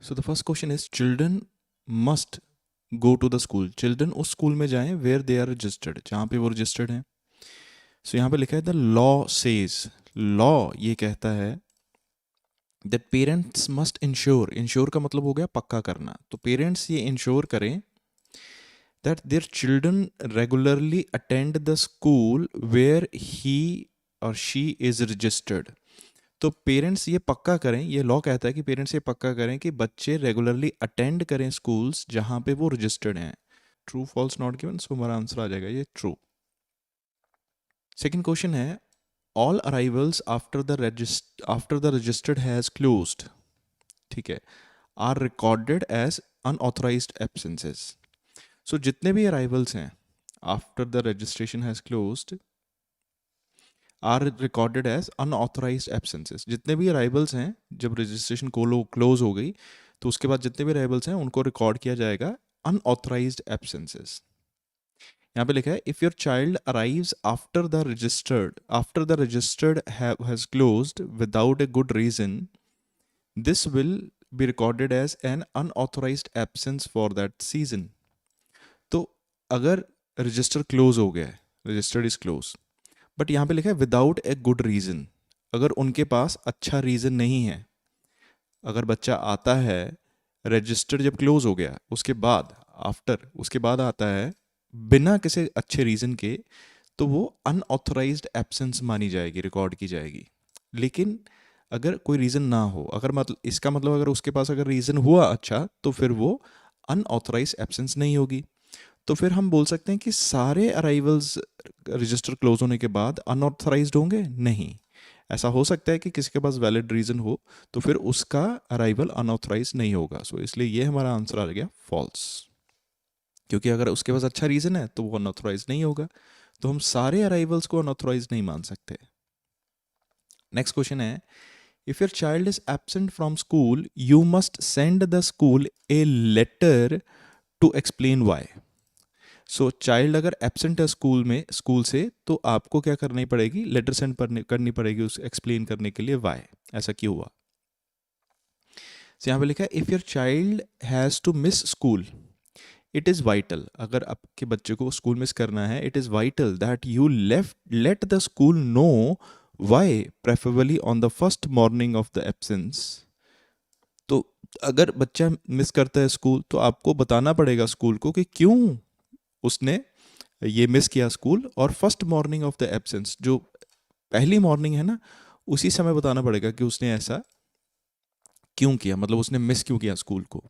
So the first question is children must go to the school. Children उस school में जाएं where they are registered, जहाँ पे वो रजिस्टर्ड हैं। सो यहाँ पे लिखा है द लॉ सेज, लॉ ये कहता है that parents must ensure, ensure का मतलब हो गया पक्का करना, तो पेरेंट्स ये इंश्योर करें that their children regularly attend the school where he or she is registered। तो पेरेंट्स ये पक्का करें, ये लॉ कहता है कि पेरेंट्स ये पक्का करें कि बच्चे रेगुलरली अटेंड करें स्कूल्स जहां पे वो रजिस्टर्ड हैं। True false not given, so हमारा आंसर आ जाएगा ये ट्रू। सेकंड क्वेश्चन है all arrivals after the registered has closed, ठीक है, are recorded as unauthorised absences. So जितने भी अराइवल्स हैं after the registration has closed are recorded as unauthorised absences. जितने भी अराइवल्स हैं जब रजिस्ट्रेशन क्लोज हो गई तो उसके बाद जितने भी अराइवल्स हैं उनको रिकॉर्ड किया जाएगा अनऑथराइज्ड एब्सेंसेस। यहाँ पे लिखा है if your child arrives after the registered has closed without a good reason this will be recorded as an unauthorised absence for that season. तो अगर रजिस्टर क्लोज हो गया है, रजिस्टर्ड इज क्लोज, बट यहाँ पे लिखा है विदाउट ए गुड रीज़न, अगर उनके पास अच्छा रीज़न नहीं है, अगर बच्चा आता है रजिस्टर्ड जब क्लोज हो गया उसके बाद उसके बाद आता है बिना किसी अच्छे रीज़न के, तो वो अनऑथराइज्ड एब्सेंस मानी जाएगी, रिकॉर्ड की जाएगी। लेकिन अगर कोई रीज़न ना हो, अगर मतलब इसका मतलब अगर उसके पास अगर रीज़न हुआ अच्छा, तो फिर वो अनऑथराइज्ड एब्सेंस नहीं होगी। तो फिर हम बोल सकते हैं कि सारे अराइवल्स रजिस्टर क्लोज होने के बाद अनऑथराइज्ड होंगे? नहीं, ऐसा हो सकता है कि किसी के पास वैलिड रीजन हो तो फिर उसका अराइवल अनऑथराइज नहीं होगा। सो इसलिए ये हमारा आंसर आ गया फॉल्स, क्योंकि अगर उसके पास अच्छा रीजन है तो वो अनऑथराइज नहीं होगा, तो हम सारे अराइवल्स को अनऑथराइज नहीं मान सकते। नेक्स्ट क्वेश्चन है if your child is absent from school you must send the school a letter to explain why. So child अगर एब्सेंट है स्कूल से तो आपको क्या करनी पड़ेगी, लेटर सेंड करनी पड़ेगी उस एक्सप्लेन करने के लिए वाई, ऐसा क्यों हुआ। so यहाँ पे लिखा है if your child has to miss school it is vital, अगर आपके बच्चे को स्कूल मिस करना है it is vital that you let the school know why preferably on the first morning of the absence. तो अगर बच्चा मिस करता है स्कूल तो आपको बताना पड़ेगा स्कूल को कि क्यों उसने ये मिस किया स्कूल, और first morning of the absence, जो पहली मॉर्निंग है ना, उसी समय बताना पड़ेगा कि उसने ऐसा क्यों किया, मतलब उसने मिस क्यों किया स्कूल को।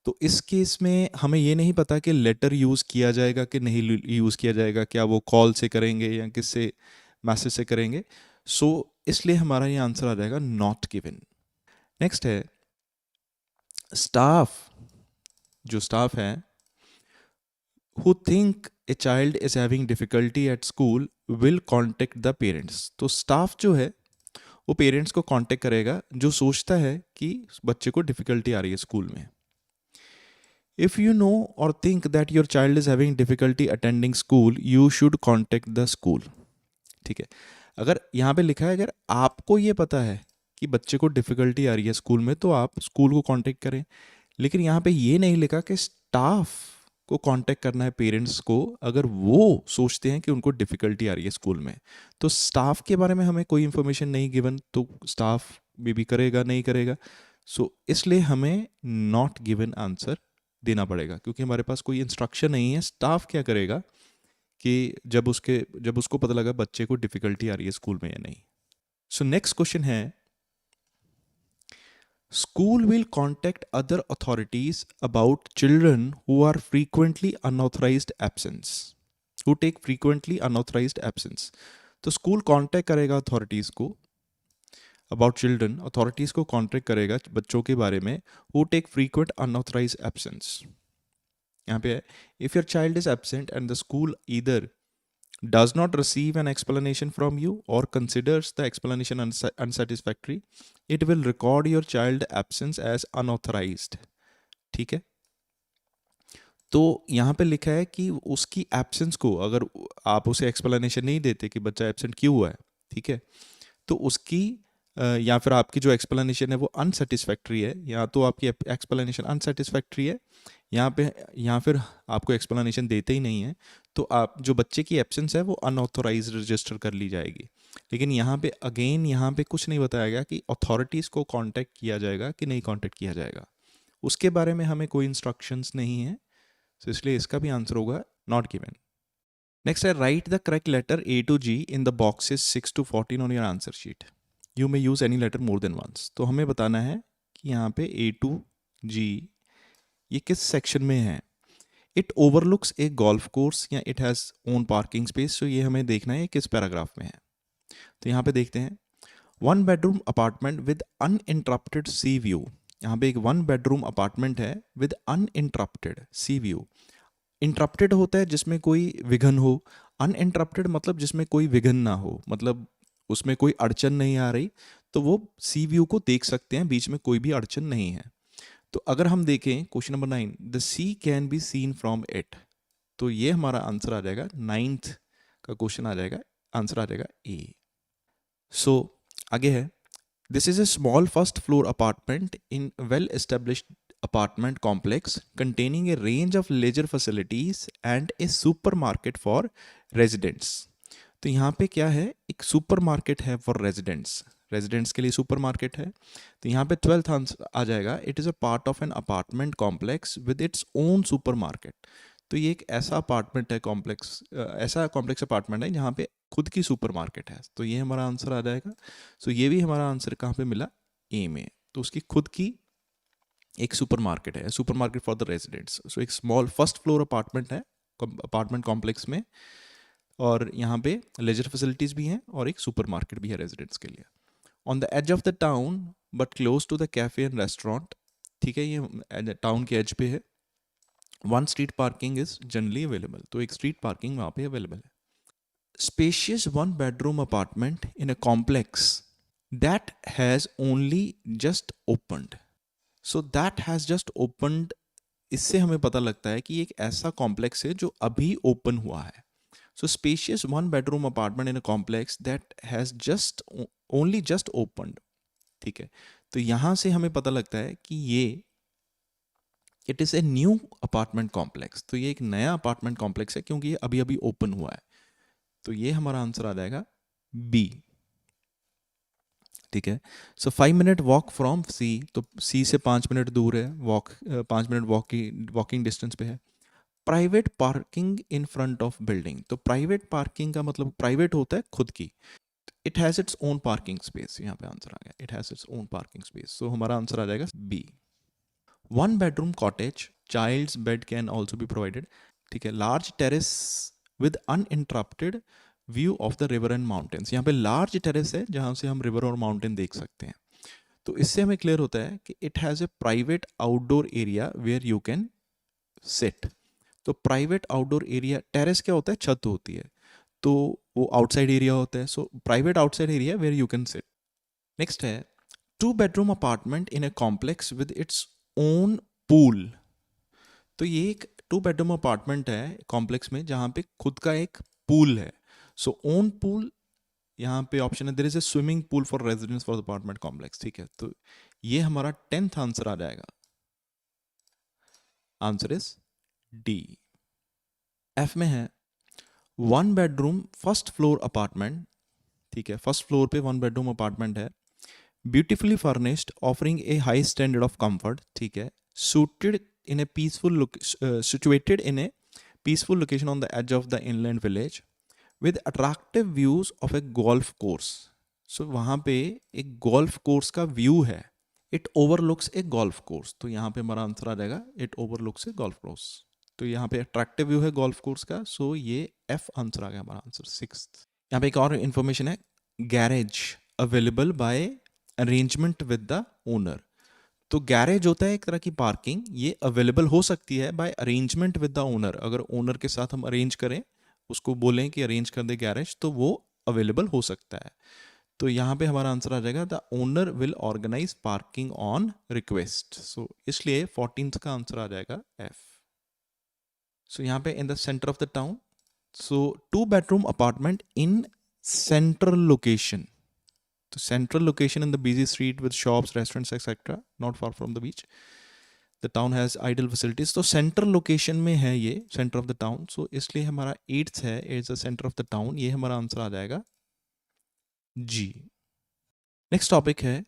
तो इस केस में हमें ये नहीं पता कि लेटर यूज़ किया जाएगा कि नहीं यूज़ किया जाएगा, क्या वो कॉल से करेंगे या किससे मैसेज से करेंगे। सो इसलिए हमारा ये आंसर आ जाएगा नॉट गिवन। नेक्स्ट है स्टाफ, जो स्टाफ है who think a child is having difficulty at school will contact the parents। तो स्टाफ जो है वो पेरेंट्स को कांटेक्ट करेगा जो सोचता है कि बच्चे को डिफिकल्टी आ रही है स्कूल में। इफ़ यू नो और think that your child is having difficulty attending school you should contact the school. ठीक है, अगर यहाँ पे लिखा है अगर आपको ये पता है कि बच्चे को डिफिकल्टी आ रही है स्कूल में तो आप स्कूल को कांटेक्ट करें, लेकिन यहाँ पे ये नहीं लिखा कि स्टाफ को कांटेक्ट करना है पेरेंट्स को अगर वो सोचते हैं कि उनको डिफ़िकल्टी आ रही है स्कूल में। तो स्टाफ के बारे में हमें कोई इन्फॉर्मेशन नहीं गिवन, तो स्टाफ भी करेगा नहीं करेगा। सो इसलिए हमें नॉट गिवन आंसर देना पड़ेगा, क्योंकि हमारे पास कोई इंस्ट्रक्शन नहीं है स्टाफ क्या करेगा कि जब उसको पता लगा बच्चे को डिफ़िकल्टी आ रही है स्कूल में या नहीं। सो नेक्स्ट क्वेश्चन है School will contact other authorities about children who are frequently unauthorized absence, who take frequently unauthorized absence। तो स्कूल कांटेक्ट करेगा अथॉरिटीज़ को अबाउट चिल्ड्रन, अथॉरिटीज़ को कांटेक्ट करेगा बच्चों के बारे में who take frequent unauthorized absence। यहाँ पे है if your child is absent and the school either does not receive an explanation from you or considers the explanation unsatisfactory, it will record your child absence as unauthorized। ठीक है, तो यहाँ पे लिखा है कि उसकी एब्सेंस को अगर आप उसे एक्सप्लेनेशन नहीं देते कि बच्चा एब्सेंट क्यों हुआ है, ठीक है, तो उसकी या फिर आपकी जो एक्सप्लेनेशन है वो अनसेटिस्फैक्ट्री है, या तो आपकी एक्सप्लेनेशन अनसेटिस्फैक्ट्री है यहाँ पे, या फिर आपको एक्सप्लेनेशन देते ही नहीं है, तो आप जो बच्चे की एब्सेंस है वो अनऑथोराइज रजिस्टर कर ली जाएगी। लेकिन यहाँ पे अगेन यहाँ पे कुछ नहीं बताया गया कि अथॉरिटीज़ को कांटेक्ट किया जाएगा कि नहीं कांटेक्ट किया जाएगा, उसके बारे में हमें कोई इंस्ट्रक्शंस नहीं है, तो इसलिए इसका भी आंसर होगा नॉट गिवन। नेक्स्ट है write the correct letter A to G in the boxes 6 to 14 on your answer sheet, you may use any letter more than once. तो हमें बताना है कि यहाँ पे A to G ये किस सेक्शन में है। It overlooks a golf course या it has own parking space, तो ये हमें देखना है किस पैराग्राफ में है। तो यहाँ पे देखते हैं, one bedroom apartment with uninterrupted C view. यहाँ पे एक वन बेडरूम अपार्टमेंट है with uninterrupted C view. Interrupted होता है जिसमें कोई विघन हो, अनइंटरप्टेड मतलब जिसमें कोई विघन ना हो, मतलब उसमें कोई अड़चन नहीं आ रही, तो वो सी व्यू को देख सकते हैं, बीच में कोई भी अड़चन नहीं है। तो अगर हम देखें question number 9, the sea can be seen from it, तो ये हमारा आंसर आ जाएगा, 9th का क्वेश्चन आ जाएगा, आंसर आ जाएगा ए। सो आगे है, this is a small first floor apartment in well established apartment complex containing a range of leisure facilities and a supermarket for residents। तो यहाँ पे क्या है, एक सुपरमार्केट है फॉर रेजिडेंट्स, रेजिडेंट्स के लिए सुपरमार्केट है। तो यहाँ पे 12th आंसर आ जाएगा, it is a part of an apartment complex with its own supermarket. तो ये एक ऐसा अपार्टमेंट है कॉम्प्लेक्स, ऐसा कॉम्प्लेक्स अपार्टमेंट है जहाँ पे खुद की सुपरमार्केट है, तो ये हमारा आंसर आ जाएगा। सो ये भी हमारा आंसर कहाँ पे मिला, ए में। तो उसकी खुद की एक सुपरमार्केट है, सुपरमार्केट फॉर द रेजिडेंट्स। सो एक स्मॉल फर्स्ट फ्लोर अपार्टमेंट है अपार्टमेंट कॉम्प्लेक्स में, और यहाँ पे लेजर फैसिलिटीज़ भी हैं और एक सुपरमार्केट भी है रेजिडेंट्स के लिए। On the edge of the town but close to the cafe and restaurant, ठीक है, ये टाउन के एज पे है। On street parking is generally available, तो एक स्ट्रीट पार्किंग वहाँ पे अवेलेबल है। Spacious one bedroom apartment in a complex that has only just opened, so that has just opened, इससे हमें पता लगता है कि एक ऐसा कॉम्प्लेक्स है जो अभी ओपन हुआ है। So spacious one bedroom apartment in a complex that has just only just opened, ठीक है। तो यहाँ से हमें पता लगता है कि ये it is a new apartment complex, तो ये एक नया अपार्टमेंट कॉम्प्लेक्स है क्योंकि ये अभी अभी ओपन हुआ है। तो ये हमारा आंसर आ जाएगा बी, ठीक है। सो 5 मिनट वॉक फ्रॉम सी, तो सी से 5 मिनट दूर है, 5 मिनट वॉकिंग डिस्टेंस पे है। Private parking in front of building, तो प्राइवेट पार्किंग का मतलब प्राइवेट होता है खुद की। It has its own parking space, यहाँ पे आंसर आ गया, it has its own parking space, so हमारा आंसर आ जाएगा B. One bedroom cottage child's bed can also be provided, ठीक है। Large terrace with uninterrupted view of the river and mountains, यहाँ पे लार्ज टेरेस है जहाँ से हम रिवर और माउंटेन देख सकते हैं। तो इससे हमें क्लियर होता है कि it has a private outdoor area where you can sit. तो प्राइवेट आउटडोर एरिया, टेरेस क्या होता है, छत होती है, तो वो आउटसाइड एरिया होता है। So private outside area where you can sit. Next है two bedroom apartment in a complex with its own pool, तो ये एक टू बेडरूम अपार्टमेंट है कॉम्प्लेक्स में जहाँ पे खुद का एक पूल है। सो ओन पूल, यहाँ पे ऑप्शन है there is a swimming pool for residents for the apartment complex, ठीक है। तो ये हमारा 10th आंसर आ जाएगा, आंसर इज डी। एफ में है one bedroom first floor apartment, ठीक है, फर्स्ट फ्लोर पे वन बेडरूम अपार्टमेंट है, beautifully furnished offering A high standard of comfort, ठीक है, suited in a peaceful situated in a peaceful location on the edge of the inland village with attractive views of a golf course। so वहाँ पे एक golf course का view है, it overlooks a golf course, तो यहाँ पे हमारा answer आ जाएगा it overlooks a golf course। तो यहाँ पे अट्रैक्टिव व्यू है गोल्फ कोर्स का, सो ये एफ आंसर आ गया हमारा आंसर 6th। यहाँ पे एक और इन्फॉर्मेशन है, garage available by arrangement with the owner. तो गैरेज होता है एक तरह की पार्किंग, ये अवेलेबल हो सकती है by arrangement with the owner, अगर ओनर के साथ हम अरेंज करें, उसको बोलें कि अरेंज कर दे गैरेज, तो वो अवेलेबल हो सकता है। तो यहाँ पे हमारा आंसर आ जाएगा the owner will organise parking on request, so इसलिए 14th का आंसर आ जाएगा एफ। सो यहाँ पे in the centre of the town, so two bedroom apartment in central location, तो central location in the busy street with shops restaurants etcetera not far from the beach, the town has ideal facilities. तो central location में है ये, centre of the town, so इसलिए हमारा eighth है is the centre of the town, ये हमारा answer आ जाएगा जी। नेक्स्ट टॉपिक है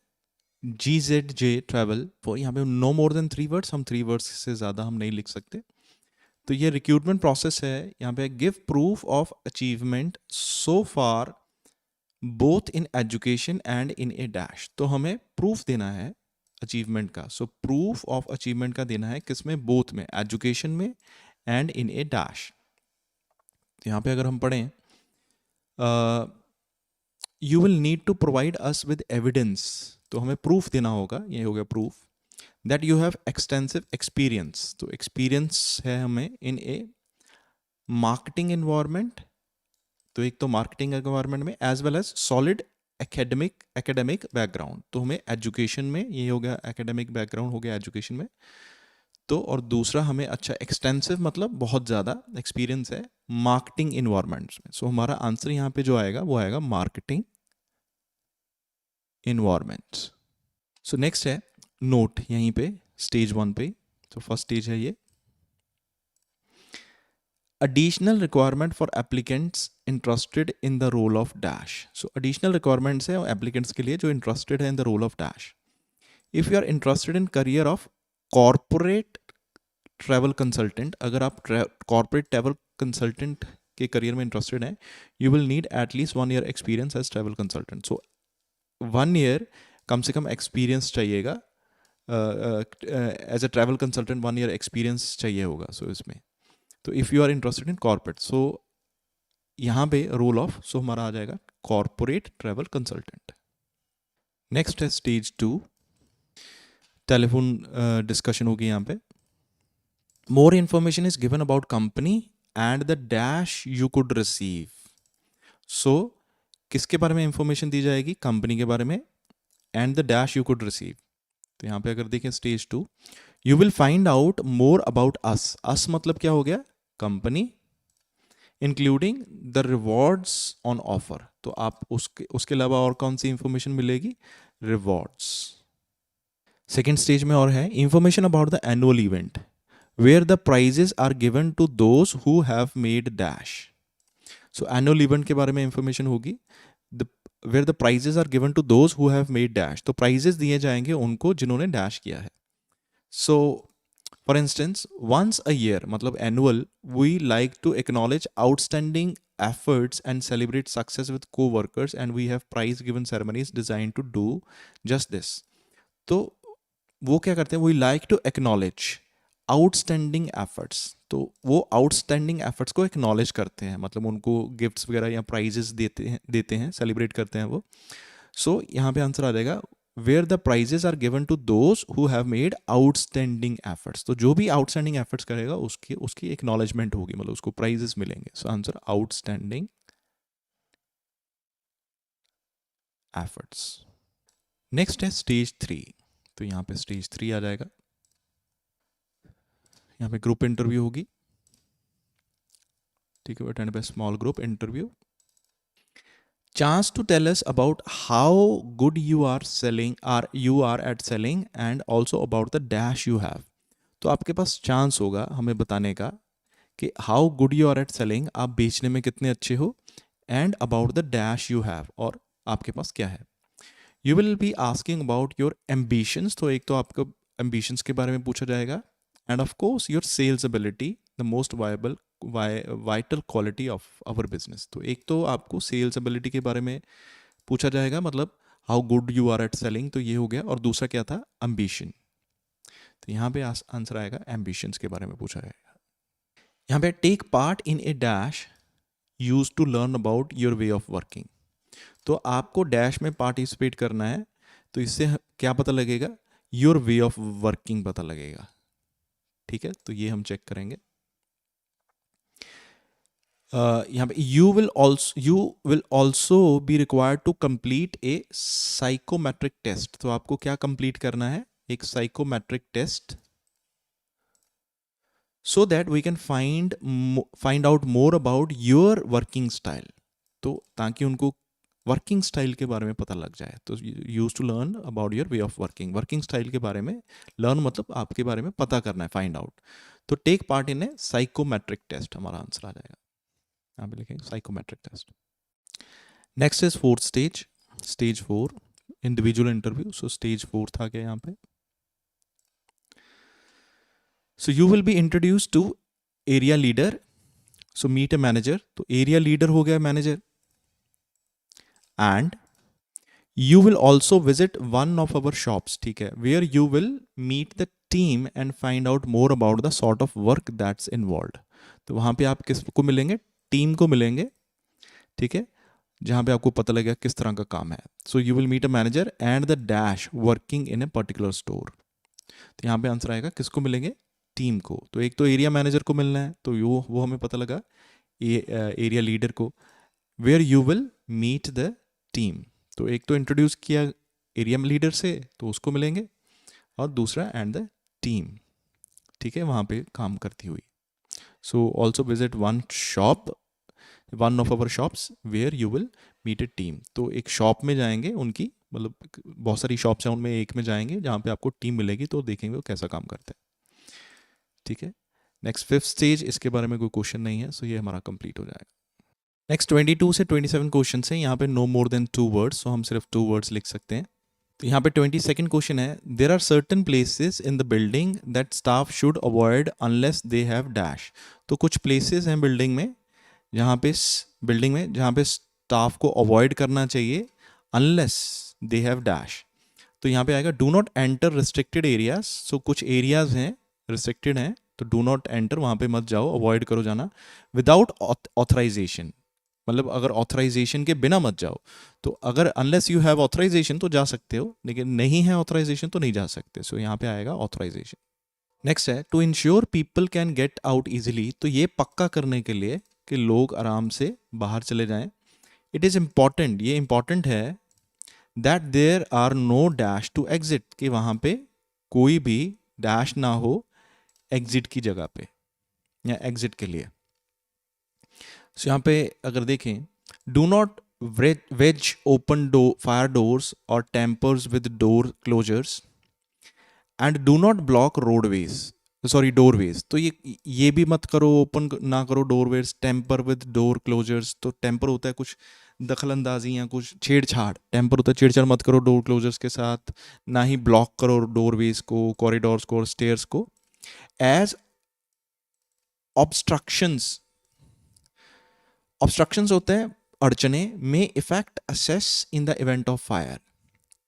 GZJ ट्रैवल। वो यहाँ पे नो मोर देन 3 वर्ड्स, हम 3 वर्ड्स से ज़्यादा हम नहीं लिख सकते। तो ये रिक्रूटमेंट प्रोसेस है, यहाँ पे give proof of achievement so far both in education and in a dash. तो हमें प्रूफ देना है अचीवमेंट का, सो प्रूफ ऑफ अचीवमेंट का देना है किसमें, बोथ में, एजुकेशन में एंड इन ए डैश। तो यहाँ पे अगर हम पढ़ें you will need to provide us with evidence, तो हमें प्रूफ देना होगा, ये हो गया proof, that you have extensive experience. तो एक्सपीरियंस है हमें इन ए मार्केटिंग एनवायरनमेंट, तो एक तो मार्केटिंग एनवायरनमेंट में, as well as solid academic background. तो हमें एजुकेशन में, ये हो गया एकेडमिक बैकग्राउंड हो गया एजुकेशन में, तो और दूसरा हमें अच्छा एक्सटेंसिव मतलब बहुत ज़्यादा एक्सपीरियंस है मार्केटिंग इन्वायरमेंट्स में। सो हमारा आंसर यहाँ पे जो आएगा वो आएगा मार्केटिंग इन्वायरमेंट्स। सो नेक्स्ट है नोट, यहीं पे स्टेज 1 पे, तो फर्स्ट स्टेज है ये, additional requirement for applicants interested in the role of dash। so additional requirements है applicants के लिए जो interested है in the role of dash। if you are interested in career of corporate travel consultant, अगर आप corporate travel consultant के career में interested हैं, you will need at least 1 year experience as travel consultant। so 1 year कम से कम experience चाहिएगा, as a travel consultant 1 year experience चाहिए होगा। so इसमें तो if you are interested in corporate, so यहाँ पे रोल ऑफ, सो हमारा आ जाएगा कॉर्पोरेट ट्रैवल कंसल्टेंट। नेक्स्ट है स्टेज 2, टेलीफोन डिस्कशन होगी यहाँ पे। More information is given about company and the dash you could receive. So किसके बारे में इंफॉर्मेशन दी जाएगी, कंपनी के बारे में, and the dash you could receive. तो यहाँ पे अगर देखें stage 2, you will find out more about us. Us मतलब क्या हो गया, company, including the rewards on offer. तो आप उसके अलावा और कौन सी इंफॉर्मेशन मिलेगी, रिवॉर्ड्स। सेकेंड स्टेज में और है information about the annual event where the prizes are given to those who have made dash. So annual event के बारे में इंफॉर्मेशन होगी, where the prizes are given to those who have made dash. तो prizes दिए जाएंगे उनको जिन्होंने dash किया है। So for instance once a year मतलब annual, we like to acknowledge outstanding efforts and celebrate success with co-workers and we have prize given ceremonies designed to do just this। तो वो क्या करते हैं, we like to acknowledge outstanding efforts। तो वो outstanding efforts को acknowledge करते हैं, मतलब उनको गिफ्ट्स वगैरह या प्राइजेस देते हैं, सेलिब्रेट करते हैं वो। सो यहाँ पे आंसर आ जाएगा where the prizes are given to those who have made outstanding efforts। तो जो भी outstanding efforts करेगा उसकी acknowledgement होगी, मतलब उसको prizes मिलेंगे। So answer outstanding efforts। Next है स्टेज 3, तो यहाँ पे स्टेज 3 आ जाएगा। यहाँ पे ग्रुप इंटरव्यू होगी, ठीक है, attend by small group interview. chance to tell us about how good you are at selling and also about the dash you have। तो आपके पास चांस होगा हमें बताने का कि how good you are at selling, आप बेचने में कितने अच्छे हो, and about the dash you have, और आपके पास क्या है। You will be asking about your ambitions, तो एक तो आपको एम्बिशंस के बारे में पूछा जाएगा, and of course your sales ability, the most vital quality of our business. तो एक तो आपको सेल्स एबिलिटी के बारे में पूछा जाएगा, मतलब how good you are at selling, तो ये हो गया, और दूसरा क्या था, एम्बिशन। तो यहाँ पे आंसर आएगा एम्बिशंस के बारे में पूछा जाएगा। यहाँ पे take part in a dash use to learn about your way of working. तो आपको डैश में पार्टिसिपेट करना है, तो इससे क्या पता लगेगा, योर वे ऑफ वर्किंग पता लगेगा, ठीक है। तो ये हम चेक करेंगे। यहाँ पे you will also be required to complete a psychometric test. तो आपको क्या कंप्लीट करना है, एक psychometric test, so that we can find out more about your working style। तो ताकि उनको वर्किंग स्टाइल के बारे में पता लग जाए। तो use to learn about your way of working, working style के बारे में लर्न मतलब आपके बारे में पता करना है, फाइंड आउट। तो take part in a psychometric test, हमारा आंसर आ जाएगा, यहाँ पे लिखेंगे psychometric test. Next is fourth stage, stage 4 individual interview. So stage 4 था क्या यहाँ पे। So you will be introduce to area leader, so meet a manager. तो एरिया लीडर हो गया manager, and you will also visit one of our shops, ठीक है, where you will meet the team and find out more about the sort of work that's involved. तो वहाँ पे आप किसको मिलेंगे, टीम को मिलेंगे, ठीक है, जहाँ पे आपको पता लगेगा किस तरह का काम है। So you will meet a manager and the dash working in a particular store. तो यहाँ पे आंसर आएगा किसको मिलेंगे, टीम को। तो एक तो एरिया मैनेजर को मिलना है, तो वो हमें पता लगा एरिया लीडर को। Where you will meet the team, तो एक तो इंट्रोड्यूस किया एरिया लीडर से तो उसको मिलेंगे, और दूसरा एंड द टीम, ठीक है, वहाँ पे काम करती हुई। So also visit one shop, one of our shops where you will meet a team. तो एक शॉप में जाएंगे उनकी, मतलब बहुत सारी शॉप्स हैं उनमें एक में जाएंगे जहाँ पे आपको टीम मिलेगी, तो देखेंगे वो कैसा काम करते हैं, ठीक है। नेक्स्ट फिफ्थ स्टेज, इसके बारे में कोई क्वेश्चन नहीं है, सो ये हमारा कंप्लीट हो जाएगा। नेक्स्ट 22 से 27 क्वेश्चन हैं, यहाँ पे नो मोर देन 2 वर्ड्स, सो हम सिर्फ 2 वर्ड्स लिख सकते हैं। तो यहाँ पे 22nd क्वेश्चन है, there are certain places in the building that staff should avoid unless they have dash. तो कुछ प्लेसेस हैं बिल्डिंग में जहाँ पे स्टाफ को अवॉइड करना चाहिए अनलेस दे हैव डैश। तो यहाँ पे आएगा do not enter restricted areas. So कुछ एरियाज हैं रिस्ट्रिक्टेड हैं, तो डू नॉट एंटर, वहाँ पे मत जाओ, अवॉइड करो जाना। विदाउट ऑथराइजेशन, मतलब अगर ऑथराइजेशन के बिना मत जाओ। तो अगर अनलेस यू हैव ऑथराइजेशन तो जा सकते हो, लेकिन नहीं है ऑथराइजेशन तो नहीं जा सकते। सो यहाँ पे आएगा ऑथराइजेशन। नेक्स्ट है to ensure people can get out easily. तो ये पक्का करने के लिए कि लोग आराम से बाहर चले जाएं, इट इज़ इम्पॉर्टेंट, ये इम्पॉर्टेंट है that there are no dash to exit, कि वहाँ पे कोई भी डैश ना हो एग्जिट की जगह पे या एग्जिट के लिए। सो यहाँ पे अगर देखें, do not wedge open fire doors और tampers with door closers and do not block doorways. तो ये भी मत करो, ओपन ना करो doorways, tamper with door closers. तो टेम्पर होता है कुछ दखल अंदाजी या कुछ छेड़छाड़, टेम्पर होता है छेड़छाड़ मत करो डोर क्लोजर्स के साथ, ना ही ब्लॉक करो डोरवेज को, कॉरिडोर्स को और स्टेयर्स को। एज ऑब्स्ट्रक्शंस होते हैं अड़चने, में effect assess in the event of fire.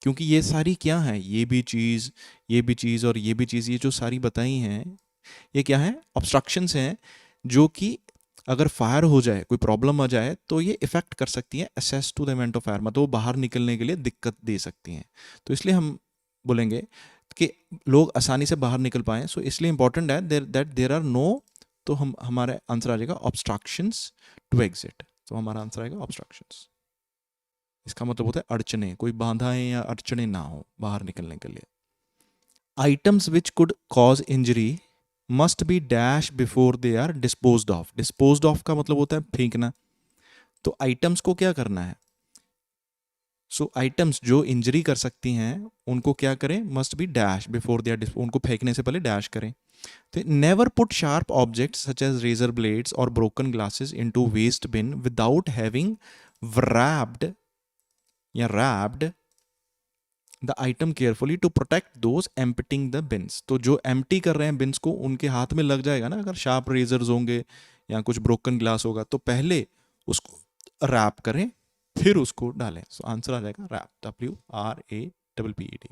क्योंकि ये सारी क्या है, ये भी चीज़ और ये भी चीज़, ये जो सारी बताई हैं ये क्या है, ऑब्स्ट्रक्शंस हैं, जो कि अगर फायर हो जाए, कोई प्रॉब्लम आ जाए, तो ये इफेक्ट कर सकती है access to the event of fire, मतलब वो बाहर निकलने के लिए दिक्कत दे सकती हैं। तो इसलिए हम बोलेंगे कि लोग आसानी से बाहर निकल पाएँ। सो इसलिए इंपॉर्टेंट है दैट देयर आर नो, तो हमारा आंसर आ जाएगा ऑब्स्ट्रक्शंस टू एग्जिट। तो हमारा आंसर आएगा ऑब्स्ट्रक्शंस। इसका मतलब होता है अड़चने, कोई बाधाएं या अड़चने ना हो बाहर निकलने के लिए। Items which could cause injury must be dash before they are disposed of. Disposed of का मतलब होता है फेंकना। तो आइटम्स को क्या करना है, सो आइटम्स जो इंजरी कर सकती हैं उनको क्या करें, must be dash before they are, उनको फेंकने से पहले डैश करें। तो never put sharp objects such as razor blades और broken glasses into waste bin without having wrapped या wrapped the item carefully to protect those emptying the bins. तो जो एम्प्टी कर रहे हैं बिन्स को, उनके हाथ में लग जाएगा ना अगर शार्प रेजर्स होंगे या कुछ ब्रोकन ग्लास होगा, तो पहले उसको रैप करें फिर उसको डालें। सो आंसर आ जाएगा wrap, WRAPPED।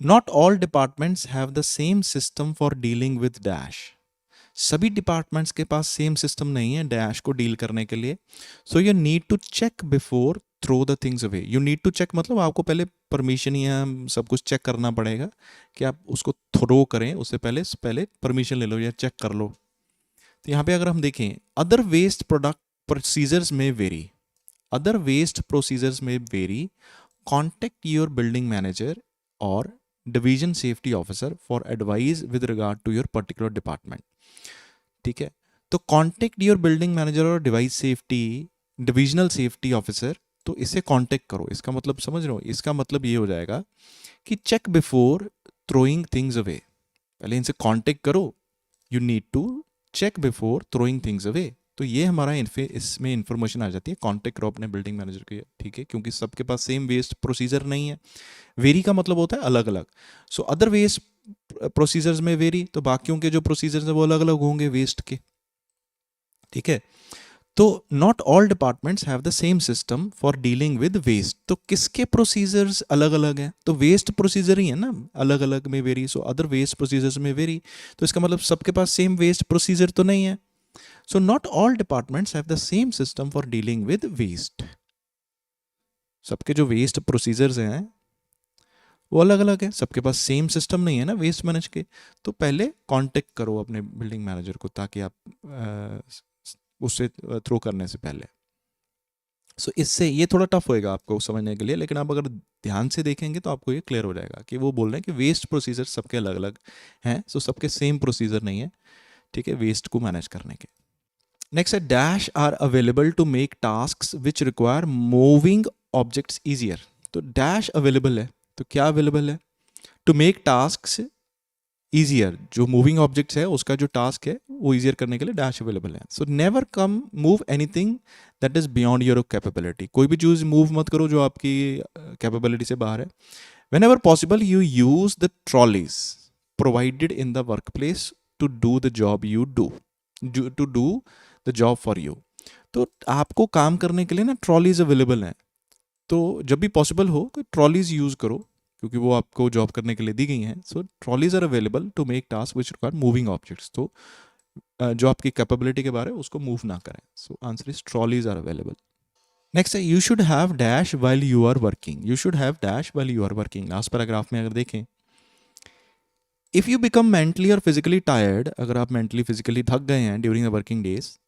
Not all departments have the same system for dealing with dash. सभी डिपार्टमेंट्स के पास सेम सिस्टम नहीं है डैश को डील करने के लिए। So you need to check before throw the things away. You need to check मतलब आपको पहले परमिशन या सब कुछ चेक करना पड़ेगा कि आप उसको थ्रो करें, उससे पहले परमिशन ले लो या चेक कर लो। तो यहाँ पे अगर हम देखें, अदर वेस्ट प्रोडक्ट प्रोसीजर्स में वेरी, अदर वेस्ट प्रोसीजर्स में vary, contact your building manager और division safety officer for advice with regard to your particular department. ठीक है, तो कॉन्टेक्ट योर बिल्डिंग मैनेजर और device safety, divisional safety officer तो इसे contact करो। इसका मतलब समझ रहे हो, इसका मतलब ये हो जाएगा कि check before throwing things away. पहले इनसे कांटेक्ट करो, you need to check before throwing things away. तो ये हमारा इसमें इन्फॉर्मेशन आ जाती है, कांटेक्ट करो अपने बिल्डिंग मैनेजर के, ठीक है, क्योंकि सबके पास सेम वेस्ट प्रोसीजर नहीं है। वेरी का मतलब होता है अलग अलग। सो अदर वेस्ट प्रोसीजर्स में वेरी, तो बाकियों के जो प्रोसीजर्स हैं वो अलग अलग होंगे वेस्ट के, ठीक है। तो not all departments have the same system for dealing with waste. तो किसके प्रोसीजर्स अलग अलग हैं? तो वेस्ट प्रोसीजर ही है ना, अलग अलग में vary. So other waste procedures में वेरी, तो इसका मतलब सबके पास सेम वेस्ट प्रोसीजर तो नहीं है। So not all departments have the same system for dealing with waste. सबके जो वेस्ट प्रोसीजर्स हैं वो अलग अलग है, सबके पास सेम सिस्टम नहीं है ना वेस्ट मैनेज के। तो पहले कांटेक्ट करो अपने बिल्डिंग मैनेजर को, ताकि आप उससे थ्रो करने से पहले। सो इससे ये थोड़ा टफ होएगा आपको समझने के लिए, लेकिन आप अगर ध्यान से देखेंगे तो आपको ये क्लियर हो जाएगा कि वो बोल रहे हैं कि वेस्ट प्रोसीजर सबके अलग अलग हैं। सो सबके सेम प्रोसीजर नहीं है, ठीक है, वेस्ट को मैनेज करने के। नेक्स्ट है dash are available to make task which require moving objects easier. तो डैश अवेलेबल है, तो क्या अवेलेबल है? टू मेक टास्क ईजियर, जो मूविंग ऑब्जेक्ट्स है उसका जो टास्क है वो ईजियर करने के लिए डैश अवेलेबल है। So never come move anything that is beyond your capability. कोई भी चीज़ मूव मत करो जो आपकी कैपेबिलिटी से बाहर है। Whenever possible you use the trolleys provided in the work place to do the job you do, to do the job for you. तो आपको काम करने के लिए ना ट्रॉलीज अवेलेबल हैं, तो जब भी पॉसिबल हो तो ट्रॉलीज यूज़ करो, क्योंकि वो आपको जॉब करने के लिए दी गई हैं। So trolleys are available to make task which require moving objects. तो जो आपकी कैपेबिलिटी के बारे में उसको मूव ना करें। So answer is trolleys are available. Next है you should have dash while you are working. You should have dash while you are working. Last paragraph में अगर देखें, इफ़ यू बिकम मेंटली और फिजिकली टायर्ड, अगर आप mentally physically थक गए हैं during the working days,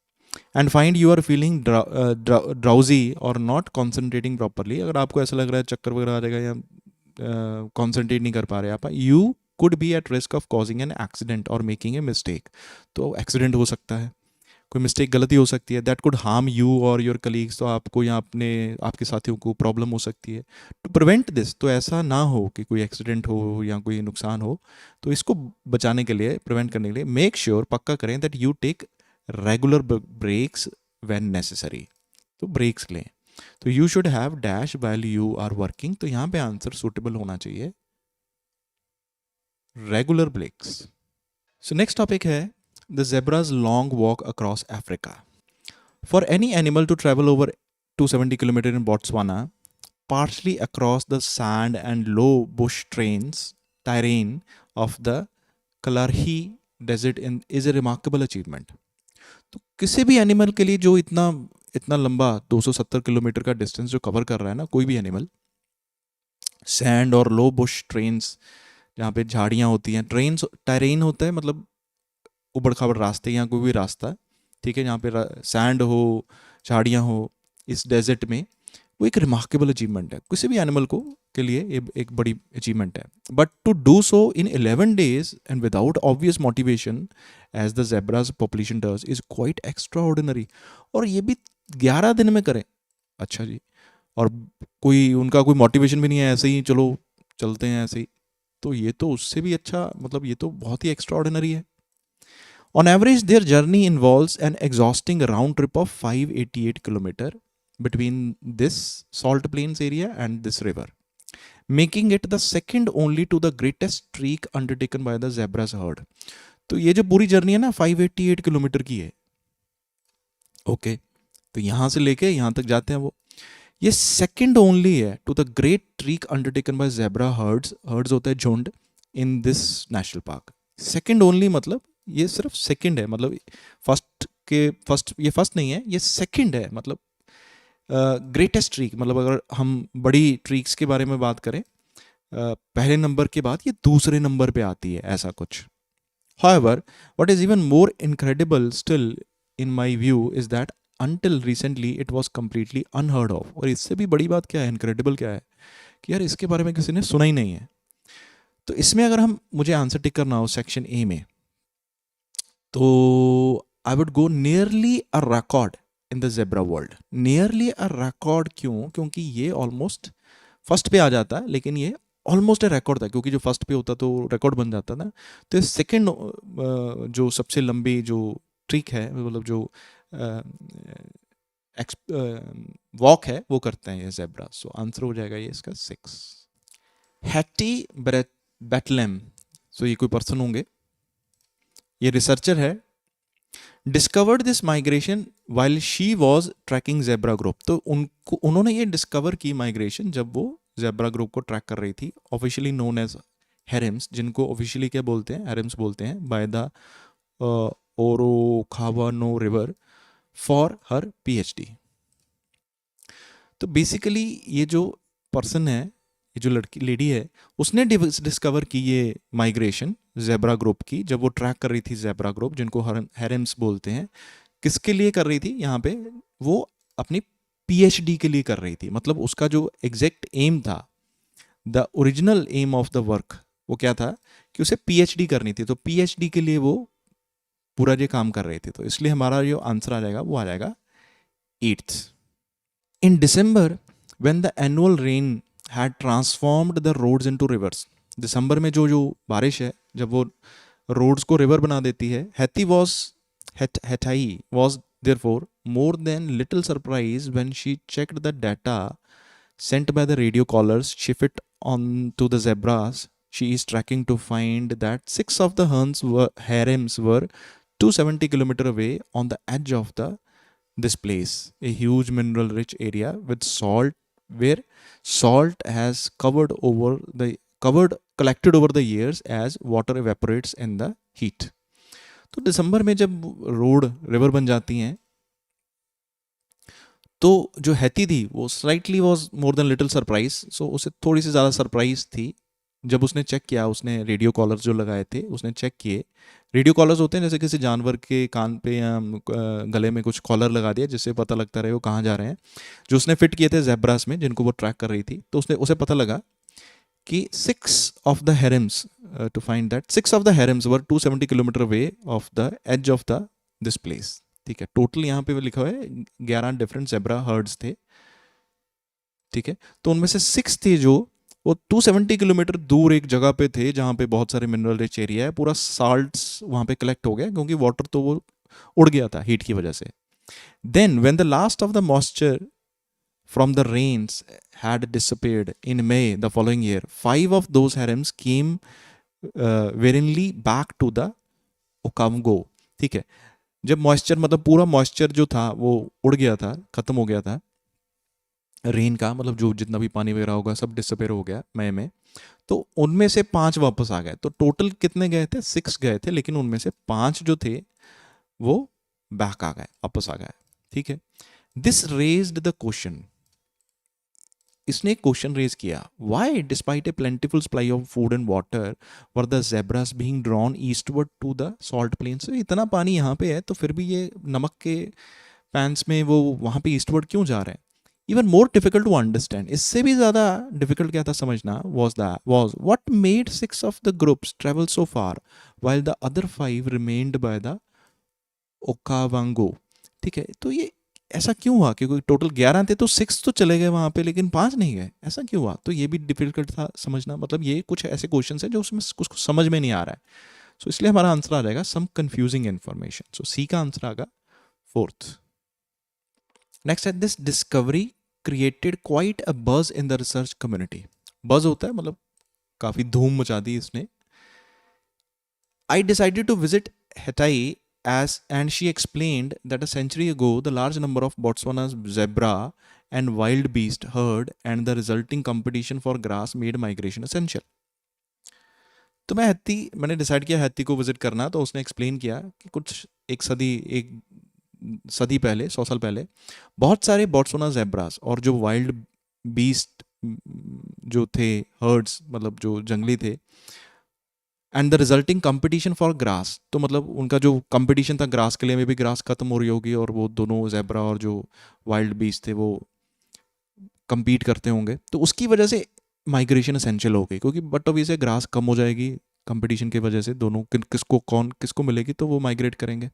and find you are feeling drowsy और नॉट कॉन्सेंट्रेटिंग प्रॉपरली, अगर आपको ऐसा लग रहा है चक्कर वगैरह आ जाएगा या कॉन्सेंट्रेट नहीं कर पा रहे आप, you could be at risk of causing an accident और मेकिंग ए मिस्टेक। तो एक्सीडेंट हो सकता है, कोई मिस्टेक गलती हो सकती है, दैट कुड हार्म यू और योर कलीग्स। तो आपको या अपने आपके साथियों को प्रॉब्लम हो सकती है। टू प्रिवेंट दिस, तो ऐसा ना हो कि कोई एक्सीडेंट हो या कोई नुकसान हो, तो इसको बचाने के लिए, प्रिवेंट करने के लिए, मेक श्योर पक्का करें that you take regular breaks when necessary. तो ब्रेक्स लें। तो you should have dash while you are working. तो यहाँ पे आंसर सुटेबल होना चाहिए regular breaks. So next topic है the zebras long walk across Africa. For any animal to travel over 270 kilometre in Botswana, partially across the sand and low bush terrain of the Kalahari Desert is a remarkable achievement. तो किसी भी animal के लिए जो इतना इतना लंबा 270 kilometre का डिस्टेंस जो कवर कर रहा है ना, कोई भी एनिमल, सैंड और लो बुश ट्रेन्स, जहाँ पे झाड़ियाँ होती हैं, ट्रेन्स टेरेन होता है मतलब उबड़ खाबड़ रास्ते या कोई भी रास्ता, ठीक है, जहाँ पे सैंड हो, झाड़ियाँ हो, इस डेजर्ट में, वो एक रिमार्केबल अचीवमेंट है किसी भी एनिमल को के लिए, ये एक बड़ी अचीवमेंट है। But to do so in 11 days and without obvious motivation as the zebras population does is quite extraordinary. और ये भी 11 दिन में करें, अच्छा जी, और कोई उनका कोई मोटिवेशन भी नहीं है, ऐसे ही चलो चलते हैं ऐसे ही, तो ये तो उससे भी अच्छा, मतलब ये तो बहुत ही एक्स्ट्रा ऑर्डिनरी है। On average, their journey involves an exhausting round trip of 588 km between this salt plains area and this river, making it the second only to the greatest trek undertaken by the zebra's herd. तो ये जो पूरी journey है ना 588 kilometre की है, okay, तो यहाँ से लेके यहाँ तक जाते हैं वो, ये सेकंड ओनली है to the great trek undertaken by zebra herds. Herds होता है झुंड in this national park. Second only मतलब ये सिर्फ सेकंड है, मतलब फर्स्ट ये फर्स्ट नहीं है, ये सेकंड है, मतलब ग्रेटेस्ट ट्रीक, मतलब अगर हम बड़ी ट्रीक्स के बारे में बात करें, पहले नंबर के बाद ये दूसरे नंबर पे आती है, ऐसा कुछ। However, what is even more incredible still in my view is that until recently it was completely unheard of. और इससे भी बड़ी बात क्या है, इनक्रेडिबल क्या है, कि यार इसके बारे में किसी ने सुना ही नहीं है। तो इसमें अगर हम मुझे आंसर टिक करना हो सेक्शन ए में, तो आई would go nearly a record in the zebra world. Nearly a record, क्यों? क्योंकि ये ऑलमोस्ट फर्स्ट पे आ जाता है, लेकिन ये ऑलमोस्ट ए रिकॉर्ड था, क्योंकि जो फर्स्ट पे होता तो रिकॉर्ड बन जाता ना। तो सेकंड जो सबसे लंबी जो ट्रिक है, मतलब जो वॉक है, वो करते हैं ये जेब्रा। सो आंसर हो जाएगा ये इसका 6। हैटी बैटलेम, सो ये कोई पर्सन होंगे, ये रिसर्चर है। Discovered this migration while she was tracking zebra group. तो उन्होंने ये डिस्कवर की माइग्रेशन जब वो जेब्रा ग्रुप को ट्रैक कर रही थी, ऑफिशियली नोन एज हेरम्स, जिनको ऑफिशियली क्या बोलते हैं, हेरम्स बोलते हैं, बाय द ओरोखावानो रिवर फॉर हर पीएचडी। तो बेसिकली ये जो पर्सन है, ये जो लड़की लेडी है, उसने डिस्कवर की ये माइग्रेशन जेब्रा ग्रुप की, जब वो ट्रैक कर रही थी जेब्रा ग्रुप, जिनको हेरम्स बोलते हैं। किसके लिए कर रही थी यहाँ पे? वो अपनी पीएचडी के लिए कर रही थी। मतलब उसका जो एग्जैक्ट एम था, the original aim of the work, वो क्या था कि उसे पीएचडी करनी थी। तो पीएचडी के लिए वो पूरा ये काम कर रही थी। तो इसलिए हमारा जो आंसर आ जाएगा वो आ जाएगा 8th। In December, when the annual rain had transformed the roads into rivers, दिसंबर में जो जो बारिश है, जब वो रोड्स को रिवर बना देती है, Hettai was therefore more than little surprised when she checked the data sent by the radio callers she fit onto the zebras she is tracking to find that 6 of the harems were 270 kilometers away on the edge of this place, a huge mineral rich area with salt, where salt has collected over the years as water evaporates in the heat. तो दिसंबर में जब road river बन जाती हैं, तो जो हैती थी वो slightly was more than little surprise, so उसे थोड़ी सी ज़्यादा सरप्राइज थी जब उसने चेक किया। उसने रेडियो कॉलर्स जो लगाए थे उसने चेक किए। रेडियो कॉलर्स होते हैं जैसे किसी जानवर के कान पे या गले में कुछ कॉलर लगा दिया जिससे पता लगता रहे वो कहाँ जा रहे हैं। जो उसने फिट किए थे जेब्रास में, जिनको वो ट्रैक कर रही थी, तो उसे पता लगा कि 6 of the harems, to find that 6 of the harems were 270 kilometre away of the edge of the this place. ठीक है, टोटल यहाँ पे लिखा हुआ है 11 डिफरेंट जेब्रा हर्ड्स थे। ठीक है, तो उनमें से 6 थे जो वो 270 किलोमीटर दूर एक जगह पे थे जहाँ पे बहुत सारे मिनरल रिच एरिया है, पूरा साल्ट्स वहाँ पे कलेक्ट हो गया क्योंकि वाटर तो वो उड़ गया था हीट की वजह से। Then when the last of the moisture from the rains had disappeared in May the following year, 5 of those harems came wearingly back to the Okavango। ठीक है, जब मॉइस्चर, मतलब पूरा मॉइस्चर जो था वो उड़ गया था, खत्म हो गया था, रेन का मतलब जो जितना भी पानी वगैरह होगा सब डिसअपेयर हो गया मई में, तो उनमें से 5 वापस आ गए। तो टोटल कितने गए थे? 6 गए थे, लेकिन उनमें से 5 जो थे वो बैक आ गए, वापस आ गए। ठीक है, दिस रेज्ड द क्वेश्चन, इसने एक क्वेश्चन रेज किया, why despite a plentiful supply of food and water were the zebras being drawn eastward to the salt plains. इतना पानी यहाँ पे है तो फिर भी ये नमक के पैंस में वो वहाँ पे ईस्टवर्ड क्यों जा रहे हैं? Even more difficult to understand, इससे भी ज़्यादा डिफिकल्ट क्या था समझना, was what made 6 of the groups travel so far while the other 5 remained by the Okavango. ठीक है, तो ये ऐसा क्यों हुआ? क्योंकि टोटल 11 थे तो 6 तो चले गए वहाँ पे, लेकिन 5 नहीं गए, ऐसा क्यों हुआ? तो ये भी डिफिकल्ट था समझना। मतलब ये कुछ ऐसे क्वेश्चन है जो उसमें कुछ समझ में नहीं आ रहा है। सो इसलिए हमारा आंसर आ जाएगा सम कंफ्यूजिंग इन्फॉर्मेशन। सो सी का आंसर आएगा 4th। नेक्स्ट है, this discovery created quite a बज इन द रिसर्च कम्युनिटी। बज होता है मतलब काफ़ी धूम मचा दी इसने। I decided to visit Hatai and she explained that a century ago the large number of Botswana's zebra and wild beast herd and the resulting competition for grass made migration essential। तो मैंने decide किया Haiti को visit करना। तो उसने explain किया कि कुछ एक सदी पहले, 100 साल पहले, बहुत सारे बोट्सवाना जेब्रास और जो वाइल्ड बीस्ट जो थे, हर्ड्स मतलब जो जंगली थे, and the resulting competition for grass, तो मतलब उनका जो कंपटीशन था ग्रास के लिए, में भी ग्रास खत्म हो रही होगी और वो दोनों जेब्रा और जो वाइल्ड बीस्ट थे वो compete करते होंगे, तो उसकी वजह से माइग्रेशन एसेंशियल हो गई। क्योंकि बट ऑब्वियस है ग्रास कम हो जाएगी कंपटीशन की वजह से, दोनों किसको मिलेगी तो वो माइग्रेट करेंगे।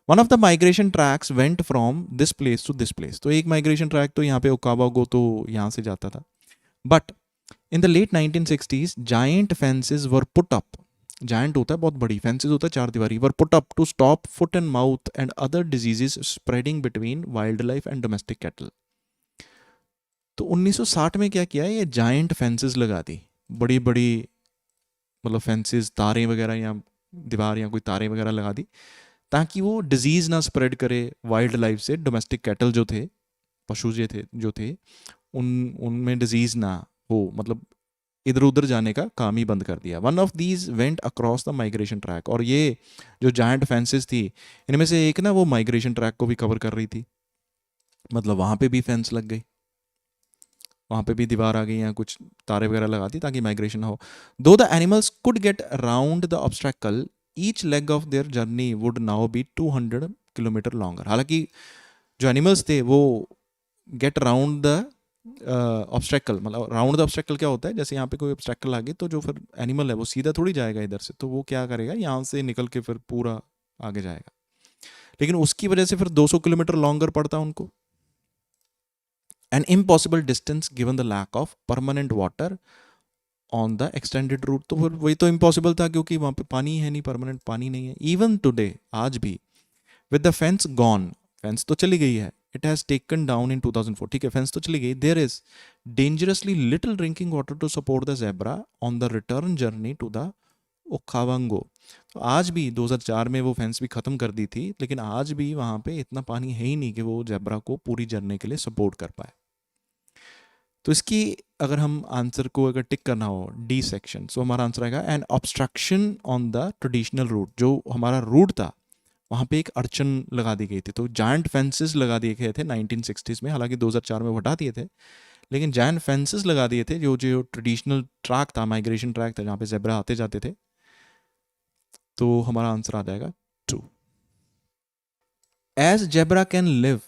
One of the migration tracks went from this place to this place. तो एक माइग्रेशन ट्रैक तो यहाँ पे ओकावागो तो यहाँ से जाता था, but in the late 1960s giant fences were put up. Giant होता है बहुत बड़ी, फेंसेस होता है चार दीवारी, were put up to stop foot and mouth and other diseases spreading between wild life and domestic cattle. तो 1960 में क्या किया, ये जायंट फेंसेस लगा दी, बड़ी बड़ी मतलब फेंसेस, तारें वगैरह या दीवार या कोई तारें वगैरह लगा दी, ताकि वो डिजीज़ ना स्प्रेड करे वाइल्ड लाइफ से। डोमेस्टिक कैटल जो थे, पशु जो थे उनमें डिजीज़ ना हो, मतलब इधर उधर जाने का काम ही बंद कर दिया। One of these went across the migration track, और ये जो जायंट फेंसेस थी इनमें से एक ना वो माइग्रेशन ट्रैक को भी कवर कर रही थी, मतलब वहाँ पे भी फेंस लग गई, वहाँ पे भी दीवार आ गई या कुछ तारे वगैरह लगा दी ताकि माइग्रेशन हो। Though the animals could get around the obstacle, each leg of their journey would now be 200 kilometre longer. हालांकि जो एनिमल्स थे वो गेट अराउंड द ऑब्स्ट्रैकल, मतलब राउंड द ऑब्स्ट्रैकल क्या होता है, जैसे यहाँ पे कोई ऑब्स्ट्रैकल आ गई तो जो फिर एनिमल है वो सीधा थोड़ी जाएगा इधर से, तो वो क्या करेगा, यहाँ से निकल के फिर पूरा आगे जाएगा। लेकिन उसकी वजह से फिर 200 किलोमीटर लॉन्गर पड़ता उनको। An impossible distance given the lack of permanent water on the extended route. तो फिर वही तो इम्पॉसिबल था क्योंकि वहाँ पे पानी है नहीं, परमानेंट पानी नहीं है। इवन टुडे, आज भी, with the fence gone, fence तो चली गई है, it has taken down in 2004, ठीक है फेंस तो चली गई, there is dangerously little drinking water to support the zebra on the return journey to the Okavango. तो आज भी 2004 में वो फेंस भी ख़त्म कर दी थी, लेकिन आज भी वहाँ पे इतना पानी है ही नहीं कि वो जेब्रा को पूरी जर्नी के लिए सपोर्ट कर पाए। तो इसकी अगर हम आंसर को अगर टिक करना हो डी सेक्शन, सो हमारा आंसर आएगा an obstruction on the traditional route. जो हमारा रूट था वहाँ पे एक अड़चन लगा दी गई थी, तो जायंट फेंसेस लगा दिए गए थे 1960s में, हालांकि 2004 में हटा दिए थे, लेकिन जायंट फेंसेस लगा दिए थे। जो जो ट्रेडिशनल ट्रैक था, माइग्रेशन ट्रैक था जहाँ पे जेब्रा आते जाते थे, तो हमारा आंसर आ जाएगा true. As zebra can live